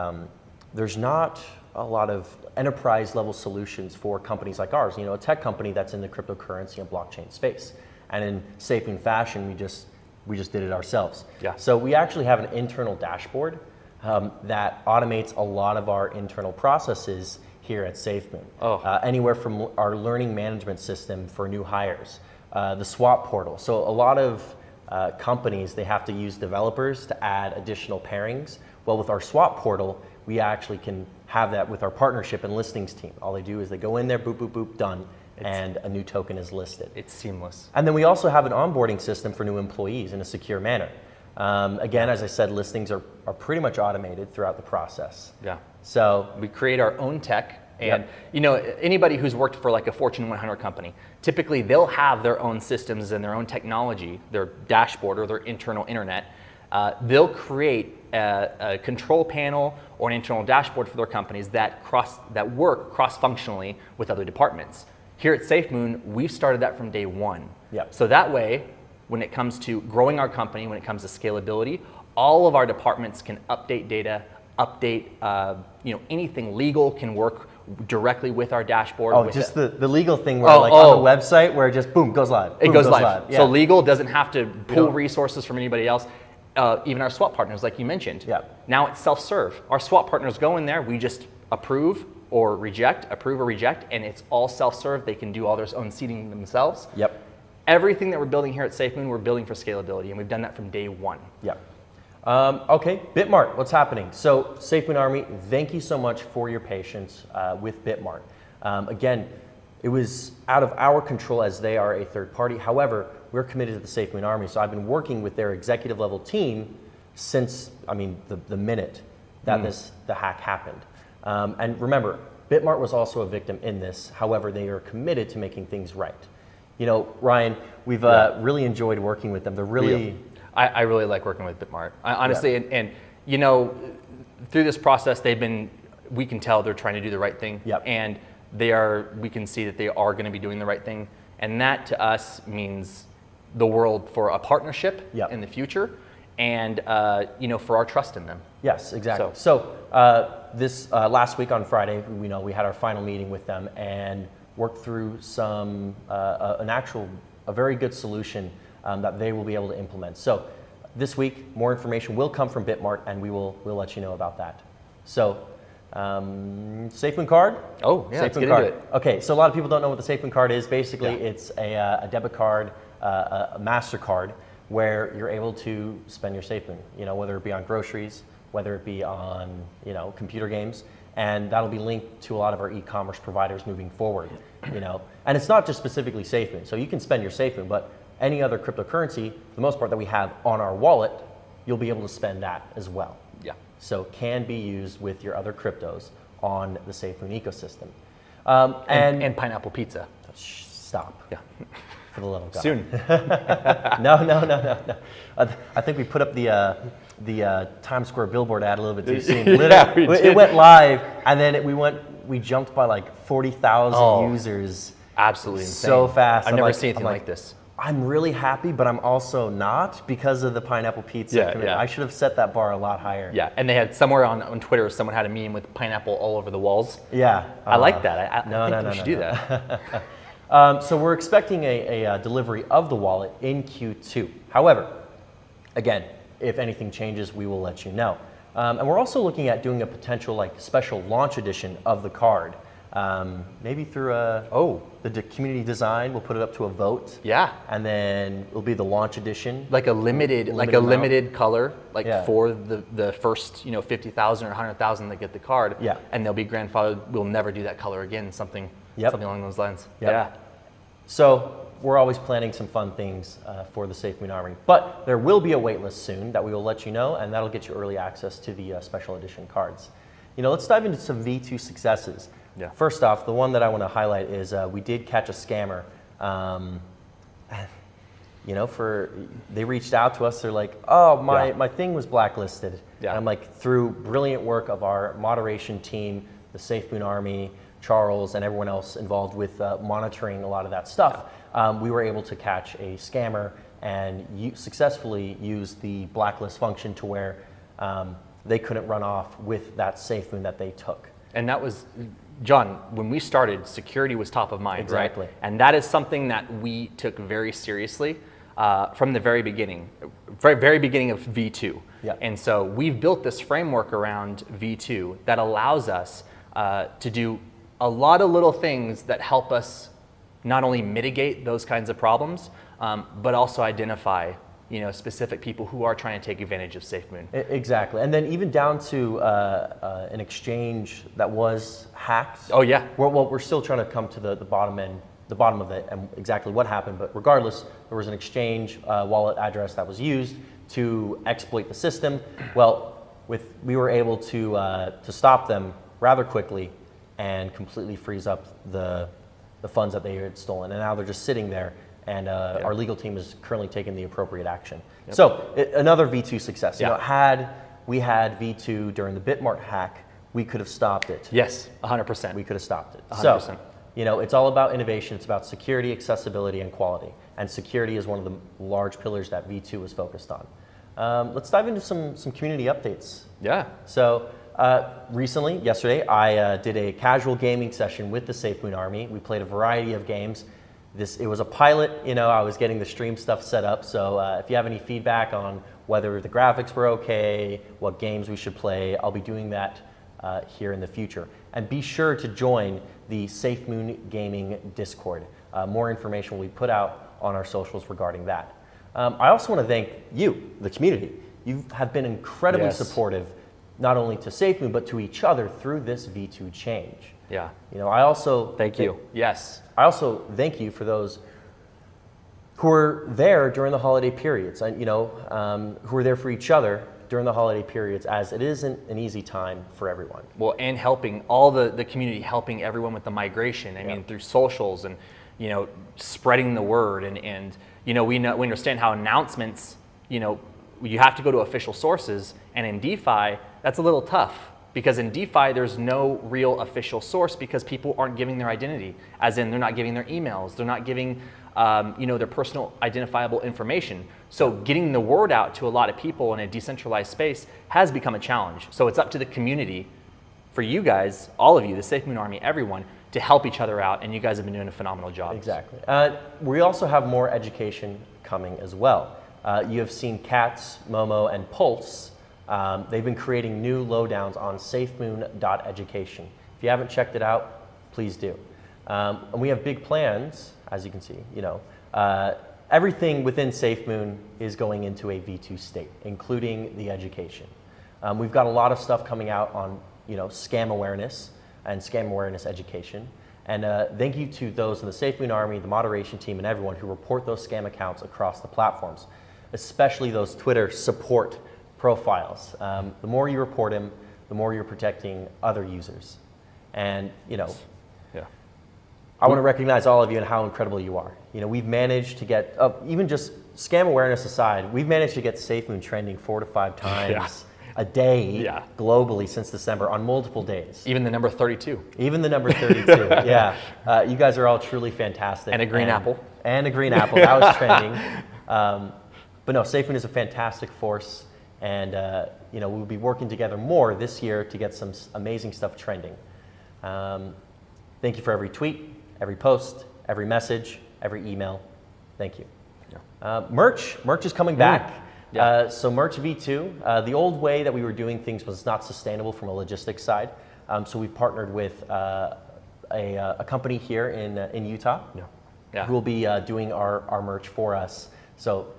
there's not a lot of enterprise level solutions for companies like ours, a tech company that's in the cryptocurrency and blockchain space. And in Safemoon fashion, we just did it ourselves. Yeah. So we actually have an internal dashboard that automates a lot of our internal processes here at Safemoon. Anywhere from our learning management system for new hires, the swap portal. So a lot of companies, they have to use developers to add additional pairings. Well, with our swap portal, we actually can have that with our partnership and listings team. All they do is they go in there, boop, boop, boop, done, and a new token is listed. It's seamless. And then we also have an onboarding system for new employees in a secure manner. Again, as I said, listings are pretty much automated throughout the process. Yeah. So we create our own tech. And anybody who's worked for like a Fortune 100 company, typically they'll have their own systems and their own technology, their dashboard or their internal internet. They'll create a control panel or an internal dashboard for their companies that work cross-functionally with other departments. Here at Safemoon, we've started that from day one. Yep. So that way, when it comes to growing our company, when it comes to scalability, all of our departments can update data, update anything legal can work directly with our dashboard. Oh, just the legal thing where on the website where it just boom goes live. It goes live. Yeah. So legal doesn't have to pull resources from anybody else. Even our swap partners, like you mentioned. Yeah. Now it's self-serve. Our swap partners go in there, we just approve or reject, and it's all self-serve. They can do all their own seeding themselves. Yep. Everything that we're building here at Safemoon, we're building for scalability, and we've done that from day one. Yep. Okay, Bitmart, what's happening? So Safemoon Army, thank you so much for your patience with Bitmart. Again, it was out of our control as they are a third party. However, we're committed to the Safemoon Army, so I've been working with their executive level team since, the minute that the hack happened. And remember, Bitmart was also a victim in this. However, they are committed to making things right. Ryan, we've really enjoyed working with them. They're really... I really like working with Bitmart. Honestly, and through this process, we can tell they're trying to do the right thing. Yep. And we can see that they are going to be doing the right thing. And that to us means the world for a partnership in the future and, for our trust in them. Yes, exactly. So this last week on Friday, we had our final meeting with them and worked through a very good solution that they will be able to implement. So this week, more information will come from Bitmart, and we'll let you know about that. So Safemoon card? Oh, yeah, let's Safemoon get card. into it. Okay, so a lot of people don't know what the Safemoon card is. Basically, it's a debit card, a MasterCard, where you're able to spend your Safemoon, whether it be on groceries, whether it be on, computer games, and that'll be linked to a lot of our e-commerce providers moving forward, And it's not just specifically Safemoon, so you can spend your Safemoon, but any other cryptocurrency, for the most part that we have on our wallet, you'll be able to spend that as well. Yeah. So can be used with your other cryptos on the Safemoon ecosystem. And pineapple pizza. Stop. Yeah. For the love of God. Soon. No. I think we put up the Times Square billboard ad a little bit too soon. Yeah, we did. It went live, and then we jumped by like 40,000 users. Absolutely insane. So fast. I've never seen anything like this. I'm really happy, but I'm also not because of the pineapple pizza. Yeah. I should have set that bar a lot higher. Yeah, and they had somewhere on Twitter, someone had a meme with pineapple all over the walls. Yeah. I like that. I think we should do that. So we're expecting a delivery of the wallet in Q2. However, again, if anything changes, we will let you know. And we're also looking at doing a potential special launch edition of the card. Maybe through the community design, we'll put it up to a vote. Yeah. And then it'll be the launch edition. Like a limited color, for the first 50,000 or 100,000 that get the card. Yeah. And they'll be grandfathered. We'll never do that color again. Something along those lines. Yep. Yeah. So we're always planning some fun things for the Safemoon Army, but there will be a waitlist soon that we will let you know, and that'll get you early access to the special edition cards. Let's dive into some V2 successes. Yeah. First off, the one that I want to highlight is we did catch a scammer. They reached out to us. They're like, "Oh, my thing was blacklisted." Yeah. And I'm like, through brilliant work of our moderation team, the Safemoon Army, Charles, and everyone else involved with monitoring a lot of that stuff, we were able to catch a scammer and successfully use the blacklist function to where they couldn't run off with that Safemoon that they took. And that was, John, when we started, security was top of mind, Exactly. right? And that is something that we took very seriously from the very beginning of V2. Yeah. And so we've built this framework around V2 that allows us to do a lot of little things that help us not only mitigate those kinds of problems, but also identify specific people who are trying to take advantage of Safemoon. Exactly, and then even down to an exchange that was hacked. Oh yeah. We're still trying to come to the bottom of it, and exactly what happened. But regardless, there was an exchange wallet address that was used to exploit the system. Well, we were able to stop them rather quickly and completely freeze up the funds that they had stolen, and now they're just sitting there. And our legal team is currently taking the appropriate action. Yep. So another V2 success. Had we had V2 during the Bitmart hack, we could have stopped it. Yes, 100%. We could have stopped it. 100%. So, it's all about innovation. It's about security, accessibility, and quality. And security is one of the large pillars that V2 is focused on. Let's dive into some community updates. Yeah. So recently, yesterday, I did a casual gaming session with the Safemoon Army. We played a variety of games. It was a pilot, I was getting the stream stuff set up, so if you have any feedback on whether the graphics were okay, what games we should play, I'll be doing that here in the future. And be sure to join the Safemoon Gaming Discord. More information will be put out on our socials regarding that. I also want to thank you, the community. You have been incredibly supportive, not only to Safemoon, but to each other through this V2 change. Yeah. I also thank you. Yes. I also thank you for those who were there during the holiday periods, and who were there for each other during the holiday periods, as it isn't an easy time for everyone. Well, and helping all the community, helping everyone with the migration. I mean, through socials and spreading the word, and we understand how announcements, you have to go to official sources, and in DeFi that's a little tough. Because in DeFi, there's no real official source because people aren't giving their identity, as in they're not giving their emails, they're not giving their personal identifiable information. So getting the word out to a lot of people in a decentralized space has become a challenge. So it's up to the community, for you guys, all of you, the Safemoon Army, everyone, to help each other out, and you guys have been doing a phenomenal job. Exactly. We also have more education coming as well. You have seen Cats, Momo, and Pulse They've been creating new lowdowns on safemoon.education. If you haven't checked it out, please do. And we have big plans, as you can see. Everything within Safemoon is going into a V2 state, including the education. We've got a lot of stuff coming out on scam awareness and scam awareness education. And thank you to those in the Safemoon Army, the moderation team, and everyone who report those scam accounts across the platforms, especially those Twitter support profiles. The more you report them, the more you're protecting other users. And I want to recognize all of you and how incredible you are. We've managed to get, even just scam awareness aside, we've managed to get Safemoon trending 4 to 5 times a day globally since December on multiple days. Even the number 32. Even the number 32, yeah. You guys are all truly fantastic. And a green apple. And a green apple, that was trending. But no, Safemoon is a fantastic force, and we'll be working together more this year to get some amazing stuff trending. Thank you for every tweet, every post, every message, every email. Thank you. Yeah. Merch is coming back. Yeah. So Merch V2, the old way that we were doing things was not sustainable from a logistics side. So we've partnered with a company here in Utah who will be doing our merch for us. So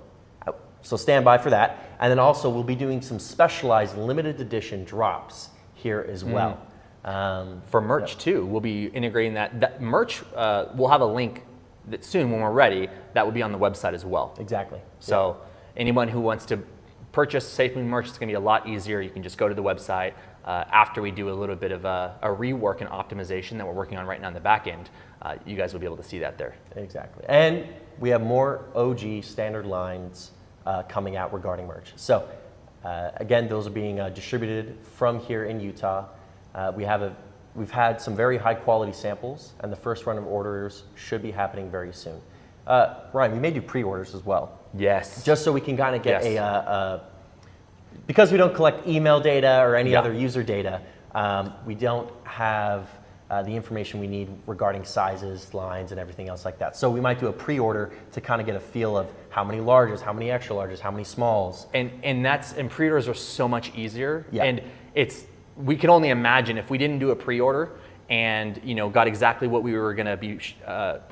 stand by for that. And then also we'll be doing some specialized limited edition drops here as well. For merch too, we'll be integrating that merch. We'll have a link that soon when we're ready that will be on the website as well. Exactly. So anyone who wants to purchase Safemoon merch, it's going to be a lot easier. You can just go to the website after we do a little bit of a rework and optimization that we're working on right now in the back end. You guys will be able to see that there. Exactly. And we have more OG standard lines coming out regarding merch. So again, those are being distributed from here in Utah. We've had some very high quality samples, and the first run of orders should be happening very soon. Ryan, we may do pre-orders as well. Yes. Just so we can kind of get because we don't collect email data or any other user data, we don't have the information we need regarding sizes, lines, and everything else like that. So we might do a pre-order to kind of get a feel of how many larges, how many extra larges, how many smalls. And pre-orders are so much easier. Yeah. And we can only imagine if we didn't do a pre-order and got exactly what we were going to be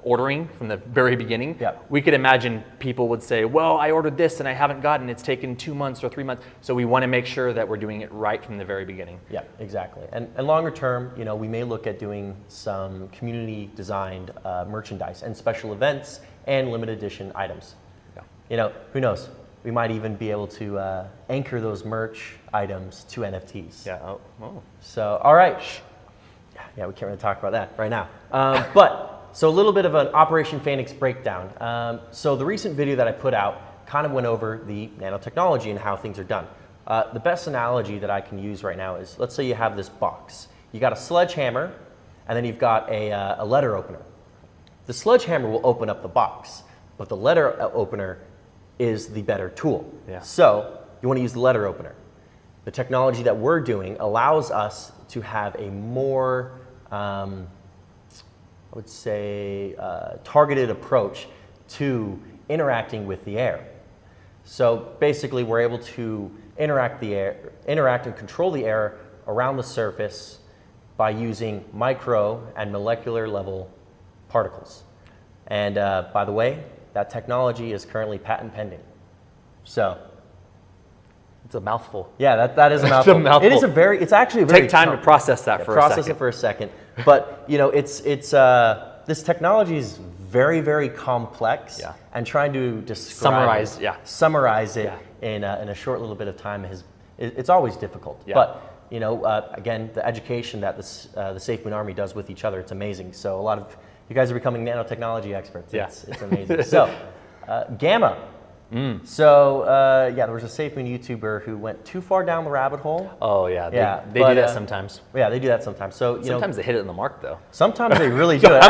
ordering from the very beginning, we could imagine people would say, well, I ordered this and I haven't gotten, it's taken 2 months or 3 months. So we want to make sure that we're doing it right from the very beginning. Yeah, exactly. And longer term, we may look at doing some community designed merchandise and special events and limited edition items. Yeah. Who knows? We might even be able to anchor those merch items to NFTs. Yeah. So, all right. Yeah, we can't really talk about that right now. So a little bit of an Operation Phoenix breakdown. So the recent video that I put out kind of went over the nanotechnology and how things are done. The best analogy that I can use right now is, let's say you have this box. You got a sledgehammer, and then you've got a letter opener. The sledgehammer will open up the box, but the letter opener is the better tool. Yeah. So you want to use the letter opener. The technology that we're doing allows us to have a more, I would say, targeted approach to interacting with the air. So basically, we're able to interact and control the air around the surface by using micro and molecular level particles. And by the way, that technology is currently patent pending. So it's a mouthful. Yeah, that is a mouthful. It's a mouthful. It's actually a very Take time to process that for a second. Process it for a second. But this technology is very, very complex, and trying to summarize it in a short little bit of time it's always difficult. Yeah. But again, the education that the Safemoon Army does with each other, it's amazing. So a lot of you guys are becoming nanotechnology experts. Yeah. It's amazing. So Gamma. So there was a Safemoon YouTuber who went too far down the rabbit hole. Oh yeah, they do that sometimes. Yeah, they do that sometimes. So sometimes they hit it in the mark though. Sometimes they really do it.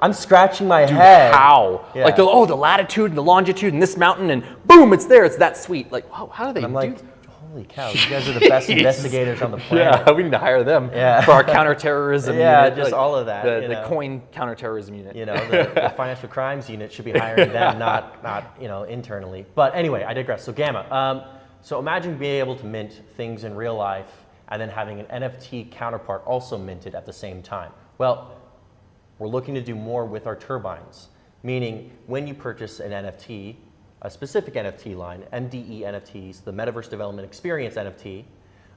I'm scratching my head. How? Yeah. Like the latitude and the longitude and this mountain and boom, it's there. It's that sweet. Like how do they do? Like, holy cow, you guys are the best investigators on the planet. Yeah, we need to hire them for our counterterrorism unit. Just all of that. The coin counterterrorism unit. The financial crimes unit should be hiring them, not internally. But anyway, I digress. So Gamma. So imagine being able to mint things in real life and then having an NFT counterpart also minted at the same time. Well, we're looking to do more with our turbines, meaning when you purchase an NFT, a specific NFT line, MDE NFTs, the Metaverse Development Experience NFT,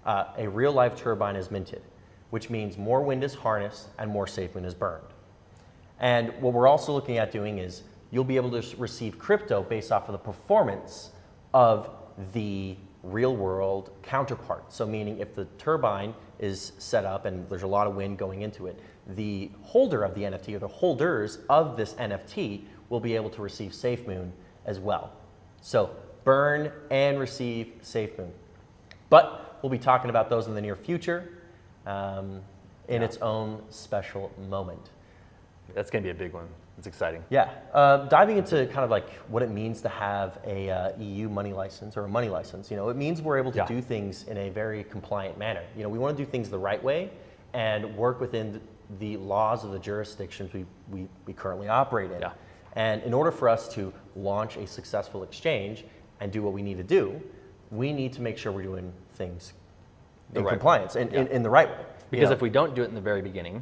a real life turbine is minted, which means more wind is harnessed and more Safemoon is burned. And what we're also looking at doing is you'll be able to receive crypto based off of the performance of the real world counterpart. So meaning if the turbine is set up and there's a lot of wind going into it, the holder of the NFT or the holders of this NFT will be able to receive Safemoon as well. So burn and receive Safemoon. But we'll be talking about those in the near future in its own special moment. That's going to be a big one. It's exciting. Yeah, diving into kind of like what it means to have a EU money license or a money license. You know, it means we're able to do things in a very compliant manner. You know, we want to do things the right way and work within the laws of the jurisdictions we currently operate in. Yeah. And in order for us to launch a successful exchange and do what we need to do, we need to make sure we're doing things in compliance, in the right way. Because if we don't do it in the very beginning,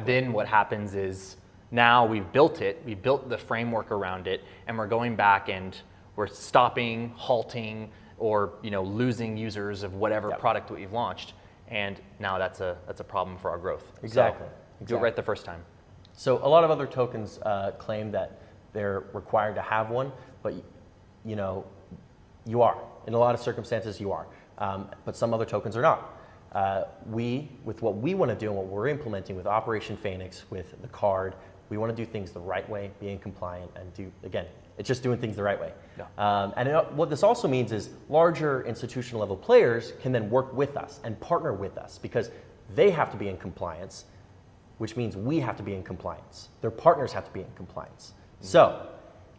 then what happens is now we've built it, we've built the framework around it, and we're going back and we're stopping, halting, or losing users of whatever product that we've launched, and now that's a problem for our growth. Exactly. So, do it right the first time. So a lot of other tokens claim that they're required to have one, but you are. In a lot of circumstances, you are. But some other tokens are not. With what we want to do and what we're implementing with Operation Phoenix, with the card, we want to do things the right way, being compliant, and it's just doing things the right way. Yeah. What this also means is larger institutional level players can then work with us and partner with us because they have to be in compliance, which means we have to be in compliance. Their partners have to be in compliance. So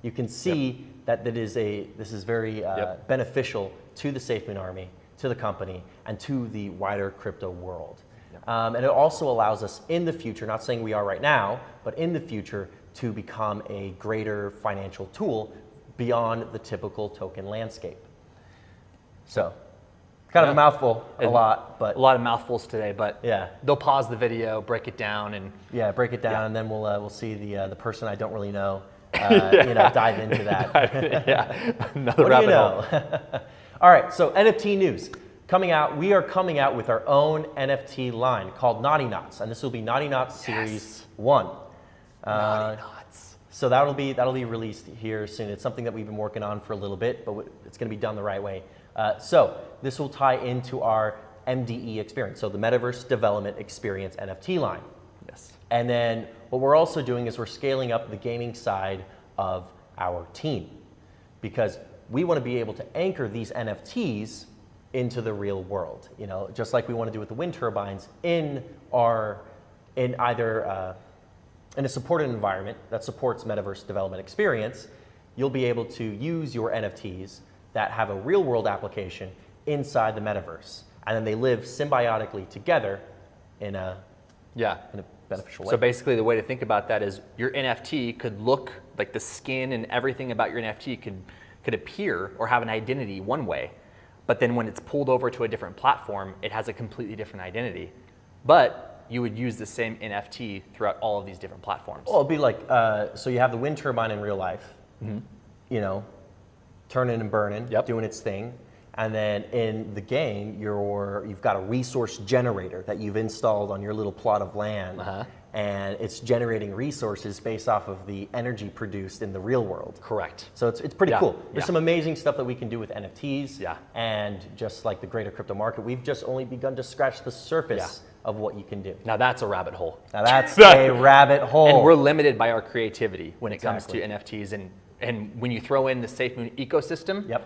you can see that this is very beneficial to the Safemoon Army, to the company, and to the wider crypto world. And it also allows us in the future, not saying we are right now, but in the future to become a greater financial tool beyond the typical token landscape. So kind of a mouthful, a lot of mouthfuls today, but yeah, they'll pause the video, break it down, and break it down, and then we'll see the person I don't really know, dive into that. Another what rabbit do you know? All right, so NFT news coming out. We are coming out with our own NFT line called Naughty Knots, and this will be Naughty Knots Series 1. Naughty Knots. So that'll be released here soon. It's something that we've been working on for a little bit, but it's going to be done the right way. So this will tie into our MDE experience, so the Metaverse Development Experience NFT line. Yes. And then what we're also doing is we're scaling up the gaming side of our team because we want to be able to anchor these NFTs into the real world. Just like we want to do with the wind turbines in a supported environment that supports Metaverse Development Experience, you'll be able to use your NFTs that have a real world application inside the metaverse. And then they live symbiotically together in a beneficial way. So basically the way to think about that is your NFT could look like the skin and everything about your NFT could appear or have an identity one way, but then when it's pulled over to a different platform, it has a completely different identity. But you would use the same NFT throughout all of these different platforms. Well, it'd be like, so you have the wind turbine in real life, turning and burning, doing its thing. And then in the game, you've got a resource generator that you've installed on your little plot of land. And it's generating resources based off of the energy produced in the real world. Correct. So it's pretty cool. There's some amazing stuff that we can do with NFTs. And just like the greater crypto market, we've just only begun to scratch the surface of what you can do. Now that's a rabbit hole. Now that's a rabbit hole. And we're limited by our creativity when it comes to NFTs. And when you throw in the Safemoon ecosystem,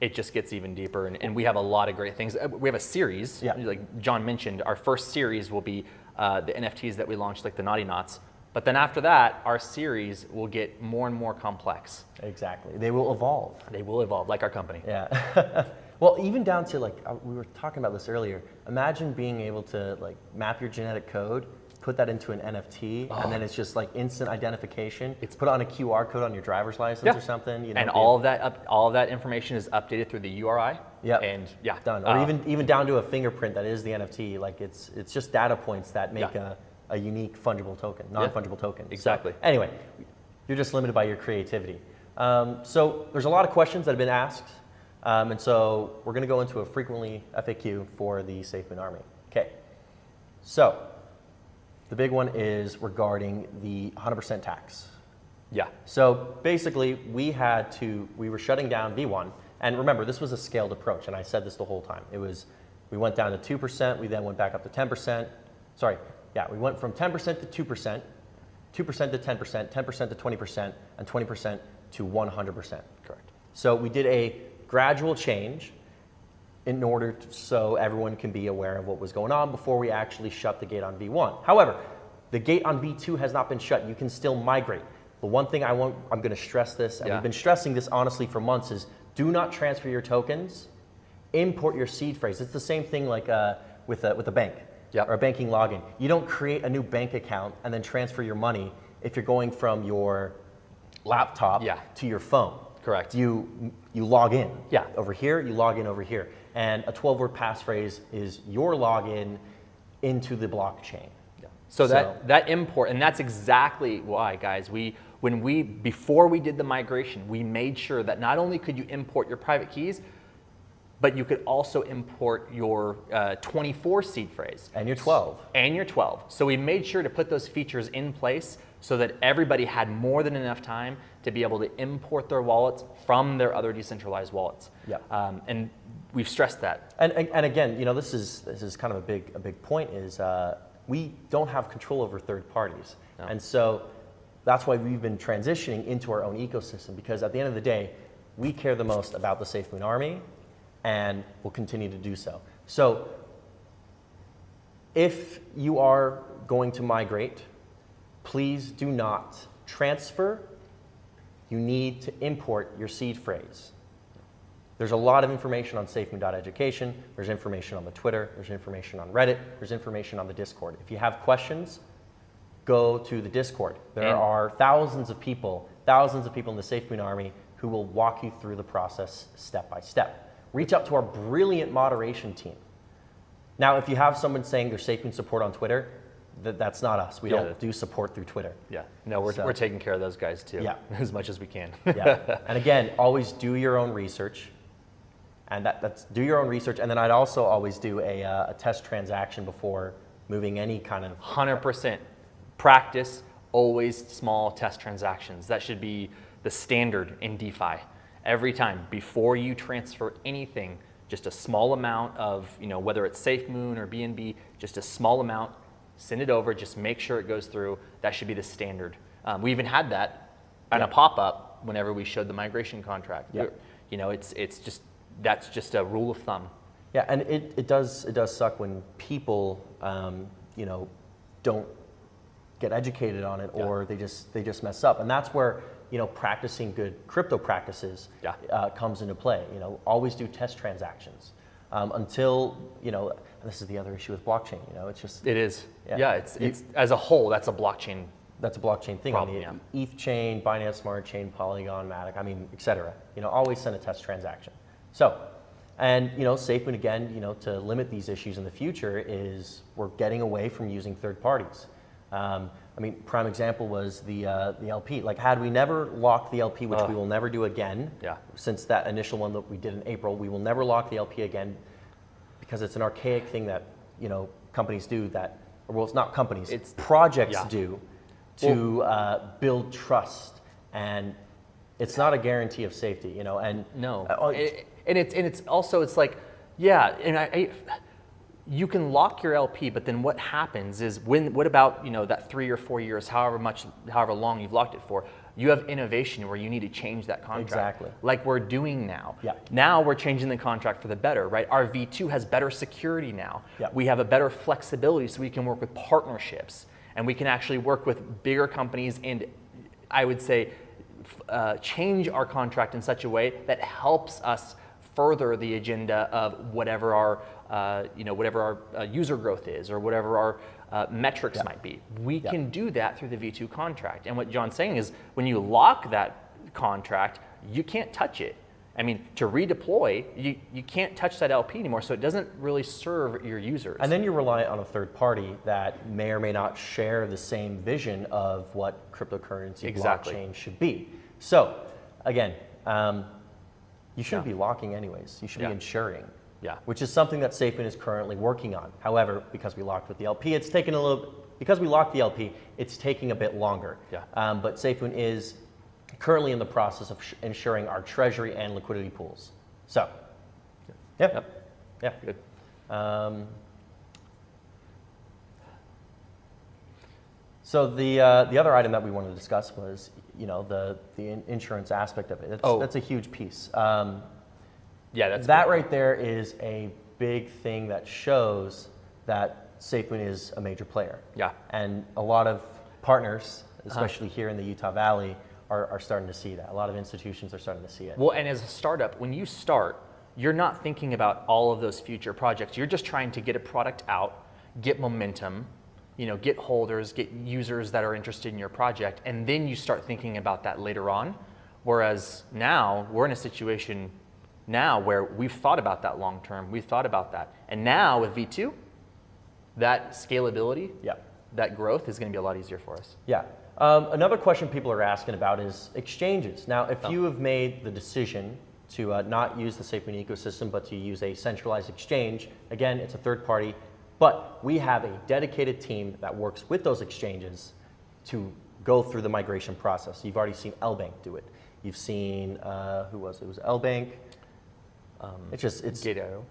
it just gets even deeper. And we have a lot of great things. We have a series, like John mentioned, our first series will be the NFTs that we launched, like the Naughty Knots. But then after that, our series will get more and more complex. Exactly. They will evolve. They will evolve, like our company. Yeah. Well, even down to we were talking about this earlier. Imagine being able to map your genetic code put that into an NFT, and then it's just like instant identification. It's put on a QR code on your driver's license or something. You know, and all of that information is updated through the URI. Yeah. And yeah, done. Or even down to a fingerprint that is the NFT. Like it's just data points that make a unique fungible token, non-fungible token. Exactly. So, anyway, you're just limited by your creativity. So there's a lot of questions that have been asked, and so we're going to go into a frequently FAQ for the Safemoon Army. Okay. So the big one is regarding the 100% tax. Yeah. So basically, we were shutting down V1, and remember, this was a scaled approach, and I said this the whole time. We went down to 2%, we then went back up to 10%. Sorry, yeah, we went from 10% to 2%, 2% to 10%, 10% to 20%, and 20% to 100%. Correct. So we did a gradual change in order so everyone can be aware of what was going on before we actually shut the gate on V1. However, the gate on V2 has not been shut. You can still migrate. The one thing I'm going to stress this, and we've been stressing this honestly for months, is do not transfer your tokens, import your seed phrase. It's the same thing like with a bank or a banking login. You don't create a new bank account and then transfer your money if you're going from your laptop to your phone. Correct. You log in. Yeah. Over here, you log in over here. And a 12-word passphrase is your login into the blockchain. Yeah. So that import, and that's exactly why, guys, before we did the migration, we made sure that not only could you import your private keys, but you could also import your 24 seed phrase. And your 12. And your 12. So we made sure to put those features in place so that everybody had more than enough time to be able to import their wallets from their other decentralized wallets. Yeah. And we've stressed that. And again, you know, this is kind of a big point is we don't have control over third parties. No. And so that's why we've been transitioning into our own ecosystem, because at the end of the day, we care the most about the Safemoon Army, and will continue to do so. So if you are going to migrate, please do not transfer. You need to import your seed phrase. There's a lot of information on safemoon.education. There's information on the Twitter. There's information on Reddit. There's information on the Discord. If you have questions, go to the Discord. There are thousands of people in the Safemoon Army who will walk you through the process step by step. Reach out to our brilliant moderation team. Now, if you have someone saying there's Safemoon support on Twitter, that's not us. We don't do support through Twitter. Yeah, no, we're taking care of those guys too, as much as we can. And again, always do your own research. And that's do your own research. And then I'd also always do a test transaction before moving any kind of... 100%. Practice always small test transactions. That should be the standard in DeFi. Every time, before you transfer anything, just a small amount of, whether it's Safemoon or BNB, just a small amount, send it over, just make sure it goes through. That should be the standard. We even had that on a pop-up whenever we showed the migration contract. That's just a rule of thumb. Yeah, and it does suck when people, don't get educated on it, or they just mess up. And that's where, practicing good crypto practices comes into play. Always do test transactions until, and this is the other issue with blockchain. It's just... It is. Yeah, it's as a whole, that's a blockchain. That's a blockchain thing. Problem, on the ETH chain, Binance Smart Chain, Polygon, Matic, et cetera. Always send a test transaction. So, and Safemoon, again, to limit these issues in the future is we're getting away from using third parties. Prime example was the LP. Like, had we never locked the LP, which we will never do again, since that initial one that we did in April, we will never lock the LP again, because it's an archaic thing that companies do that, well, it's not companies, it's projects do to build trust, and it's not a guarantee of safety, and no. And it's also, it's like, and you can lock your LP, but then what happens is what about that 3 or 4 years, however long you've locked it for, you have innovation where you need to change that contract. Exactly. Like we're doing now. Yeah. Now we're changing the contract for the better, right? Our V2 has better security now. Yeah. We have a better flexibility, so we can work with partnerships, and we can actually work with bigger companies, and I would say change our contract in such a way that helps us further the agenda of whatever our user growth is or whatever our metrics might be. We can do that through the V2 contract. And what John's saying is when you lock that contract, you can't touch it. I mean, to redeploy, you can't touch that LP anymore, so it doesn't really serve your users. And then you're reliant on a third party that may or may not share the same vision of what cryptocurrency blockchain should be. So, again, you shouldn't be locking anyways. You should be insuring, which is something that Safemoon is currently working on. However, because we locked with the LP, it's taken a little, because we locked the LP, it's taking a bit longer. But Safemoon is currently in the process of ensuring our treasury and liquidity pools. So, good. So the other item that we wanted to discuss was, the insurance aspect of it. That's a huge piece. That right there is a big thing that shows that Safemoon is a major player. And a lot of partners, especially here in the Utah Valley, are starting to see that. A lot of institutions are starting to see it. Well, and as a startup, when you start, you're not thinking about all of those future projects. You're just trying to get a product out, get momentum, get holders, get users that are interested in your project, and then you start thinking about that later on. Whereas now, we're in a situation now where we've thought about that long term, we've thought about that. And now with V2, that scalability, that growth is gonna be a lot easier for us. Another question people are asking about is exchanges. Now, if you have made the decision to not use the Safemoon ecosystem, but to use a centralized exchange, again, it's a third party, but we have a dedicated team that works with those exchanges to go through the migration process. You've already seen LBank do it. You've seen, who was it? It was LBank. It's Gate.io.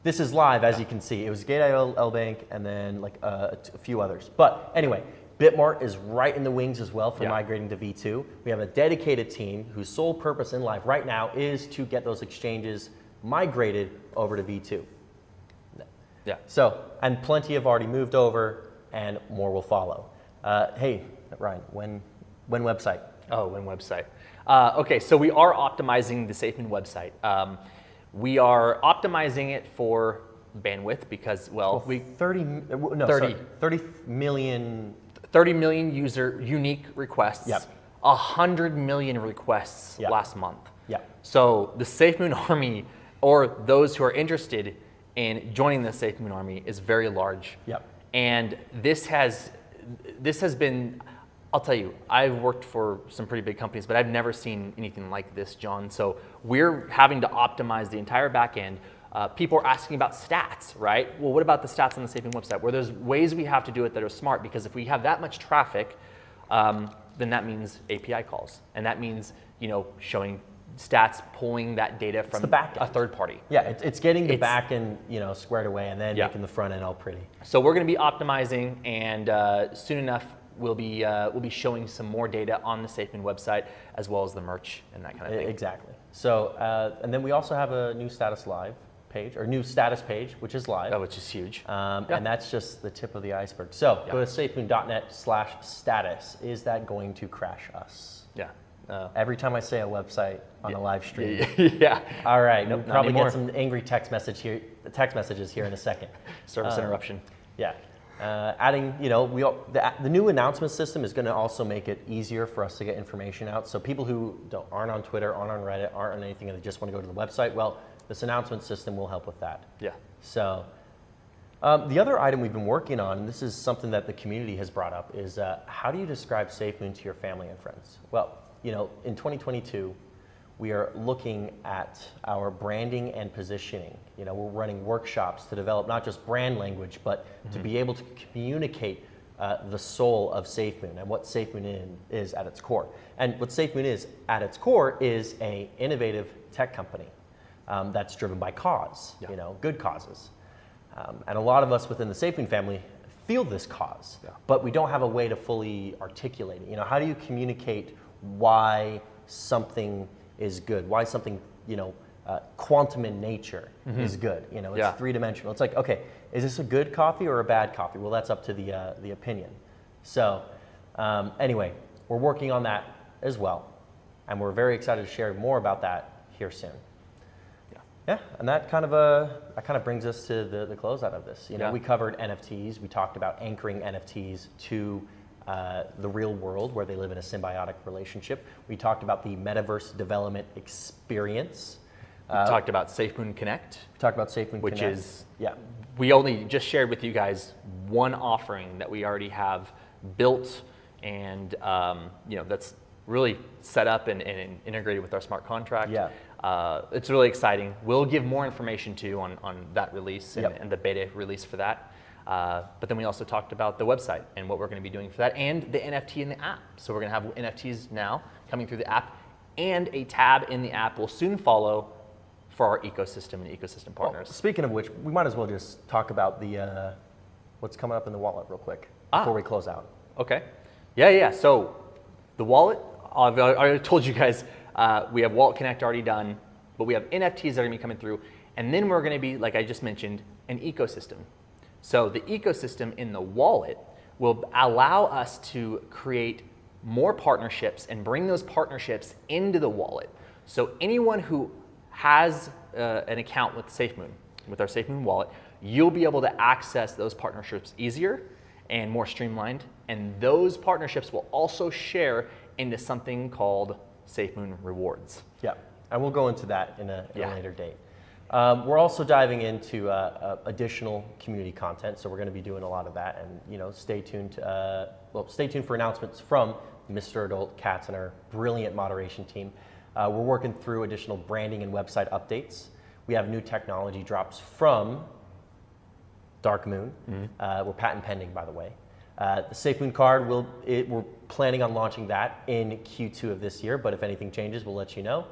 This is live, as you can see. It was Gate.io, LBank, and then like a few others. But anyway, Bitmart is right in the wings as well for migrating to V2. We have a dedicated team whose sole purpose in life right now is to get those exchanges migrated over to V2. So, and plenty have already moved over, and more will follow. Hey, Ryan, when website? Oh, when website. Okay, so we are optimizing the Safemoon website. We are optimizing it for bandwidth because, we 30 million 30 million unique requests. 100 million requests last month. So the Safemoon Army, or those who are interested in joining the Safemoon Army, is very large. And this has been, I'll tell you, I've worked for some pretty big companies, but I've never seen anything like this, John. So we're having to optimize the entire back end. People are asking about stats, right? Well, what about the stats on the Safemoon website? Well, there's ways we have to do it that are smart, because if we have that much traffic, then that means API calls. And that means, showing stats, pulling that data from a third party. It's getting the back end, squared away, and then making the front end all pretty. So we're going to be optimizing, and soon enough, we'll be showing some more data on the Safemoon website, as well as the merch and that kind of thing. Exactly. So, and then we also have a new status live page, or new status page, which is live. Oh, which is huge. And that's just the tip of the iceberg. So go to safemoon.net/status. Is that going to crash us? Every time I say a website on a live stream. All right. Nope, probably get some angry text messages here in a second. Service interruption. Adding, the new announcement system is going to also make it easier for us to get information out. So people who aren't on Twitter, aren't on Reddit, aren't on anything, and they just want to go to the website, well, this announcement system will help with that. So the other item we've been working on, and this is something that the community has brought up, is how do you describe Safemoon to your family and friends? Well, in 2022, we are looking at our branding and positioning. We're running workshops to develop not just brand language, but to be able to communicate the soul of Safemoon and what Safemoon is at its core. And what Safemoon is at its core is an innovative tech company that's driven by cause, good causes. And a lot of us within the Safemoon family feel this cause, but we don't have a way to fully articulate it. How do you communicate why something is good, why something, quantum in nature is good. It's three-dimensional. It's like, okay, is this a good coffee or a bad coffee? Well, that's up to the opinion. So anyway, we're working on that as well. And we're very excited to share more about that here soon. Yeah, and that kind of brings us to the closeout of this. You know, Yeah. we covered NFTs. We talked about anchoring NFTs to the real world where they live in a symbiotic relationship. We talked about the metaverse development experience. We talked about Safemoon Connect, We talked about Safemoon which Connect. is, yeah, we only just shared with you guys one offering that we already have built and that's really set up and integrated with our smart contract. Yeah. It's really exciting. We'll give more information too on that release and, Yep. and the beta release for that. But then we also talked about the website and what we're going to be doing for that and the NFT in the app. So we're going to have NFTs now coming through the app, and a tab in the app will soon follow for our ecosystem and ecosystem partners. Well, speaking of which, we might as well just talk about the what's coming up in the wallet real quick before we close out. Okay. Yeah. So the wallet, I've already told you guys, we have Wallet Connect already done, but we have NFTs that are going to be coming through. And then we're going to be, like I just mentioned, an ecosystem. So the ecosystem in the wallet will allow us to create more partnerships and bring those partnerships into the wallet. So anyone who has an account with Safemoon, with our Safemoon wallet, you'll be able to access those partnerships easier and more streamlined. And those partnerships will also share into something called Safemoon Rewards. Yeah, and we'll go into that in a later date. We're also diving into additional community content, so we're going to be doing a lot of that. And stay tuned. Stay tuned for announcements from Mr. Adult, Katz, and our brilliant moderation team. We're working through additional branding and website updates. We have new technology drops from Dark Moon. We're patent pending, by the way. The Safemoon card, we're planning on launching that in Q2 of this year, but if anything changes, we'll let you know.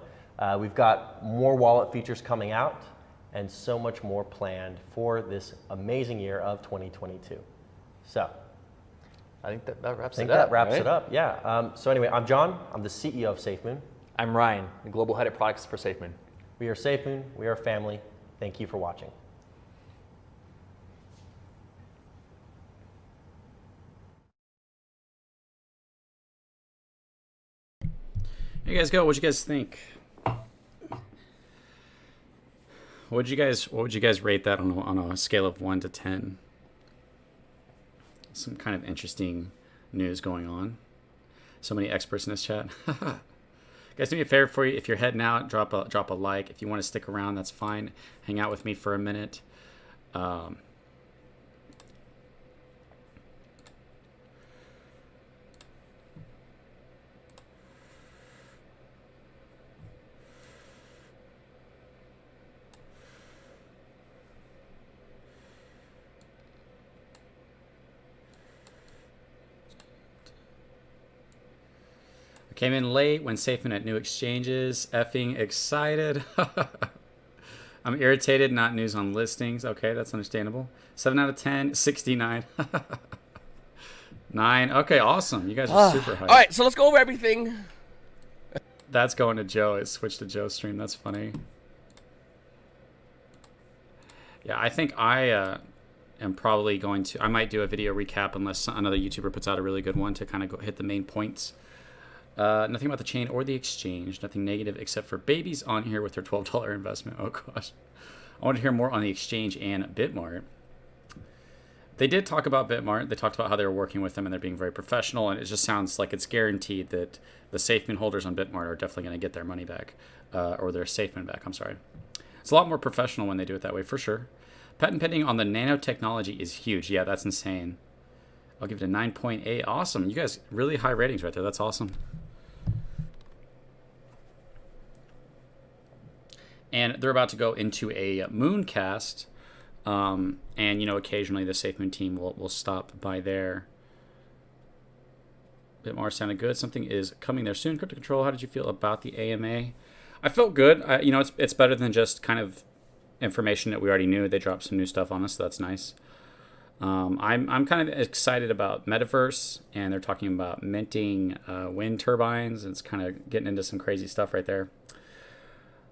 We've got more wallet features coming out and so much more planned for this amazing year of 2022. So I think that wraps it up. I think that wraps right? it up, yeah. So anyway, I'm John. I'm the CEO of Safemoon. I'm Ryan, the global head of products for Safemoon. We are Safemoon. We are family. Thank you for watching. Hey guys, what'd you guys think? What would you guys rate that on a scale of 1 to 10? Some kind of interesting news going on. So many experts in this chat. Guys, do me a favor for you. If you're heading out, drop a like. If you want to stick around, that's fine. Hang out with me for a minute. Came in late when Safemoon at new exchanges. Effing excited. I'm irritated, not news on listings. Okay, that's understandable. 7 out of 10, 69. 9. Okay, awesome. You guys are super hyped. All right, so let's go over everything. That's going to Joe. It switched to Joe's stream. That's funny. Yeah, I think I am probably going to... I might do a video recap unless another YouTuber puts out a really good one to kind of go hit the main points. Nothing about the chain or the exchange. Nothing negative except for babies on here with their $12 investment. Oh, gosh. I want to hear more on the exchange and Bitmart. They did talk about Bitmart. They talked about how they were working with them and they're being very professional. And it just sounds like it's guaranteed that the Safemoon holders on Bitmart are definitely going to get their money back. Or their Safemoon back, I'm sorry. It's a lot more professional when they do it that way, for sure. Patent pending on the nanotechnology is huge. Yeah, that's insane. I'll give it a 9.8. Awesome. You guys, really high ratings right there. That's awesome. And they're about to go into a mooncast. And, occasionally the Safemoon team will stop by there. Bitmart sounded good. Something is coming there soon. Crypto Control, how did you feel about the AMA? I felt good. It's better than just kind of information that we already knew. They dropped some new stuff on us, so that's nice. I'm kind of excited about Metaverse, and they're talking about minting wind turbines. It's kind of getting into some crazy stuff right there.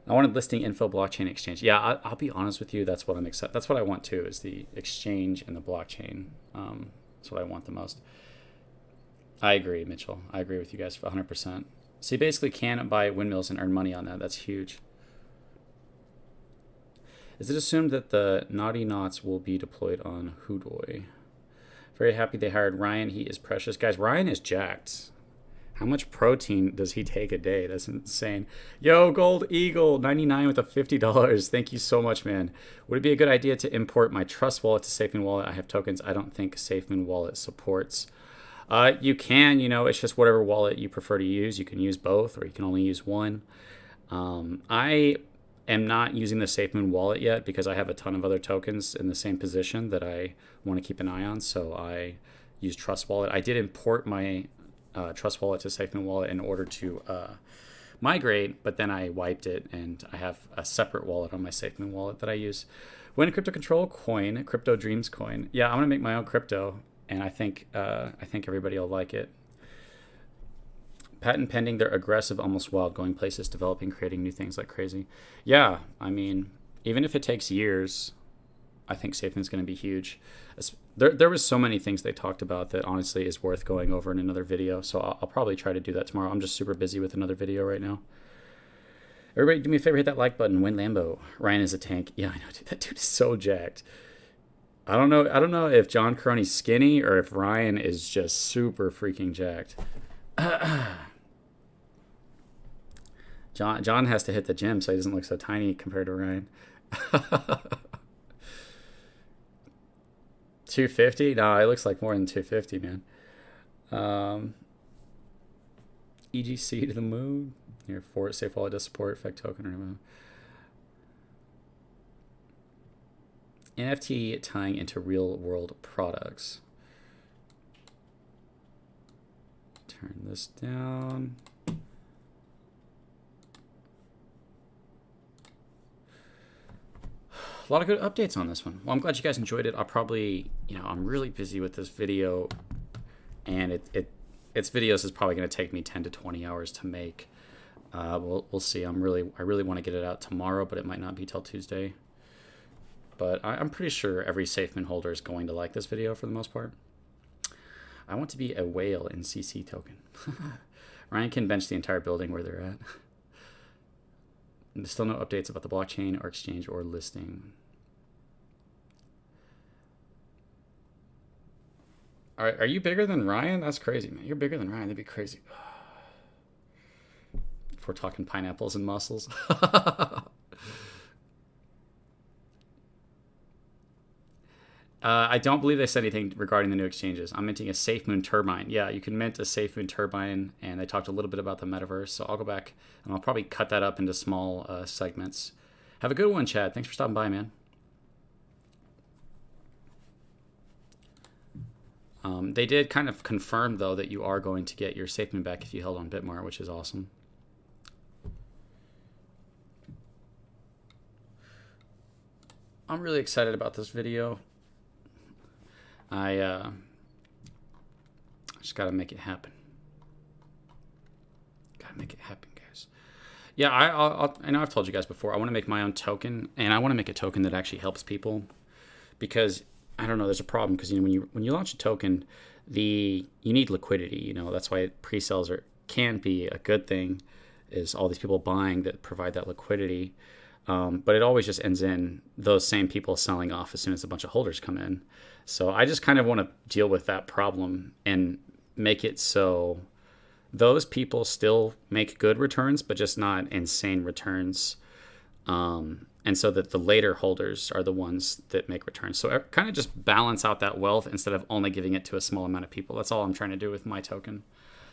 I wanted listing info blockchain exchange. Yeah, I'll be honest with you. That's what I'm excited. That's what I want too, is the exchange and the blockchain. That's what I want the most. I agree, Mitchell. I agree with you guys for 100%. So you basically can buy windmills and earn money on that. That's huge. Is it assumed that the naughty knots will be deployed on Hoodoy? Very happy they hired Ryan. He is precious. Guys, Ryan is jacked. How much protein does he take a day? That's insane. Yo, Gold Eagle, 99 with a $50. Thank you so much, man. Would it be a good idea to import my Trust Wallet to Safemoon Wallet? I have tokens I don't think Safemoon Wallet supports. You can, it's just whatever wallet you prefer to use. You can use both, or you can only use one. I am not using the Safemoon Wallet yet because I have a ton of other tokens in the same position that I want to keep an eye on. So I use Trust Wallet. I did import my Trust Wallet to Safemoon Wallet in order to migrate, but then I wiped it, and I have a separate wallet on my Safemoon Wallet that I use. When Crypto Control coin, Crypto Dreams coin. Yeah, I'm gonna make my own crypto, and I think everybody will like it. Patent pending, they're aggressive, almost wild, going places, developing, creating new things like crazy. Yeah, I mean, even if it takes years, I think Safemoon's going to be huge. There was so many things they talked about that honestly is worth going over in another video, so I'll probably try to do that tomorrow. I'm just super busy with another video right now. Everybody do me a favor, hit that like button. Win Lambo. Ryan is a tank. Yeah, I know, dude. That dude is so jacked. I don't know if John Caroni's skinny or if Ryan is just super freaking jacked. John has to hit the gym so he doesn't look so tiny compared to Ryan. 250? No, it looks like more than 250, man. EGC to the moon. Here, for Safe Wallet does support effect token or NFT tying into real world products. Turn this down. A lot of good updates on this one. Well, I'm glad you guys enjoyed it. I'll probably, I'm really busy with this video, and its videos is probably going to take me 10 to 20 hours to make. We'll see. I really want to get it out tomorrow, but it might not be till Tuesday. But I'm pretty sure every Safemoon holder is going to like this video for the most part. I want to be a whale in CC token. Ryan can bench the entire building where they're at. There's still no updates about the blockchain or exchange or listing. Are you bigger than Ryan? That's crazy, man. You're bigger than Ryan. That'd be crazy. If we're talking pineapples and mussels. I don't believe they said anything regarding the new exchanges. I'm minting a Safemoon turbine. Yeah, you can mint a Safemoon turbine, and they talked a little bit about the metaverse. So I'll go back, and I'll probably cut that up into small segments. Have a good one, Chad. Thanks for stopping by, man. They did kind of confirm, though, that you are going to get your Safemoon back if you held on Bitmart, which is awesome. I'm really excited about this video. I just gotta make it happen. Gotta make it happen, guys. Yeah, I know I've told you guys before. I want to make my own token, and I want to make a token that actually helps people, because I don't know. There's a problem because when you launch a token, you need liquidity. That's why pre-sales can be a good thing. Is all these people buying that provide that liquidity. But it always just ends in those same people selling off as soon as a bunch of holders come in. So I just kind of want to deal with that problem and make it so those people still make good returns, but just not insane returns. And so that the later holders are the ones that make returns. So kind of just balance out that wealth instead of only giving it to a small amount of people. That's all I'm trying to do with my token,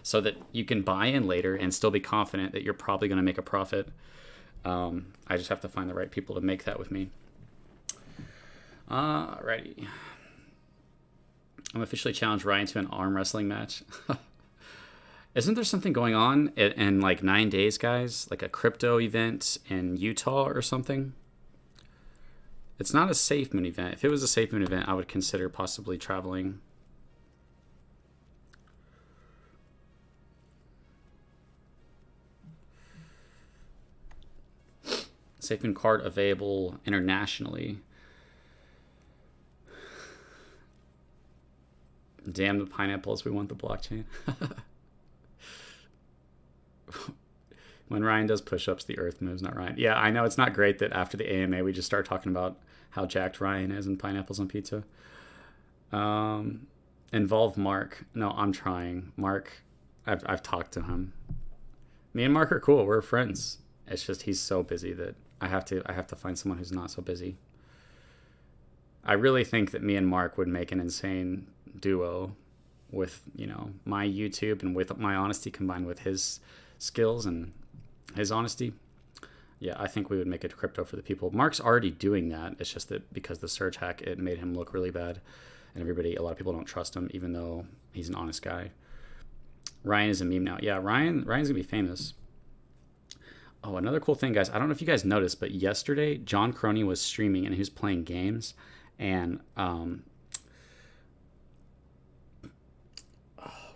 so that you can buy in later and still be confident that you're probably going to make a profit. I just have to find the right people to make that with me. Alrighty. I'm officially challenged Ryan to an arm wrestling match. Isn't there something going on in like 9 days, guys? Like a crypto event in Utah or something? It's not a Safemoon event. If it was a Safemoon event, I would consider possibly traveling. Safemoon card available internationally. Damn the pineapples, we want the blockchain. When Ryan does push-ups, the earth moves, not Ryan. Yeah, I know it's not great that after the AMA we just start talking about how jacked Ryan is and pineapples on pizza. Involve Mark. No, I'm trying. Mark, I've talked to him. Me and Mark are cool. We're friends. It's just he's so busy that I have to find someone who's not so busy. I really think that me and Mark would make an insane duo with, you know, my YouTube and with my honesty combined with his skills and his honesty. Yeah, I think we would make a crypto for the people. Mark's already doing that. It's just that because the search hack, it made him look really bad. And a lot of people don't trust him, even though he's an honest guy. Ryan is a meme now. Yeah, Ryan's going to be famous. Oh, another cool thing, guys. I don't know if you guys noticed, but yesterday, John Crony was streaming and he was playing games. And,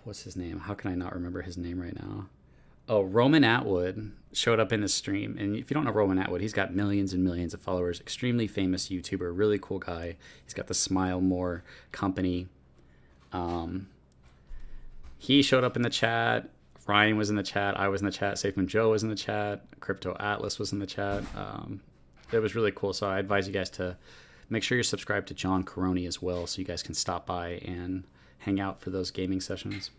what's his name? How can I not remember his name right now? Oh, Roman Atwood showed up in the stream. And if you don't know Roman Atwood, he's got millions and millions of followers. Extremely famous YouTuber. Really cool guy. He's got the Smile More company. He showed up in the chat. Ryan was in the chat. I was in the chat. Safemoon Joe was in the chat. Crypto Atlas was in the chat. It was really cool. So I advise you guys to make sure you're subscribed to John Caroni as well so you guys can stop by and hang out for those gaming sessions.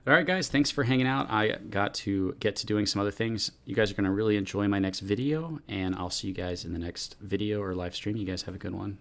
All right, guys, thanks for hanging out. I got to get to doing some other things. You guys are going to really enjoy my next video, and I'll see you guys in the next video or live stream. You guys have a good one.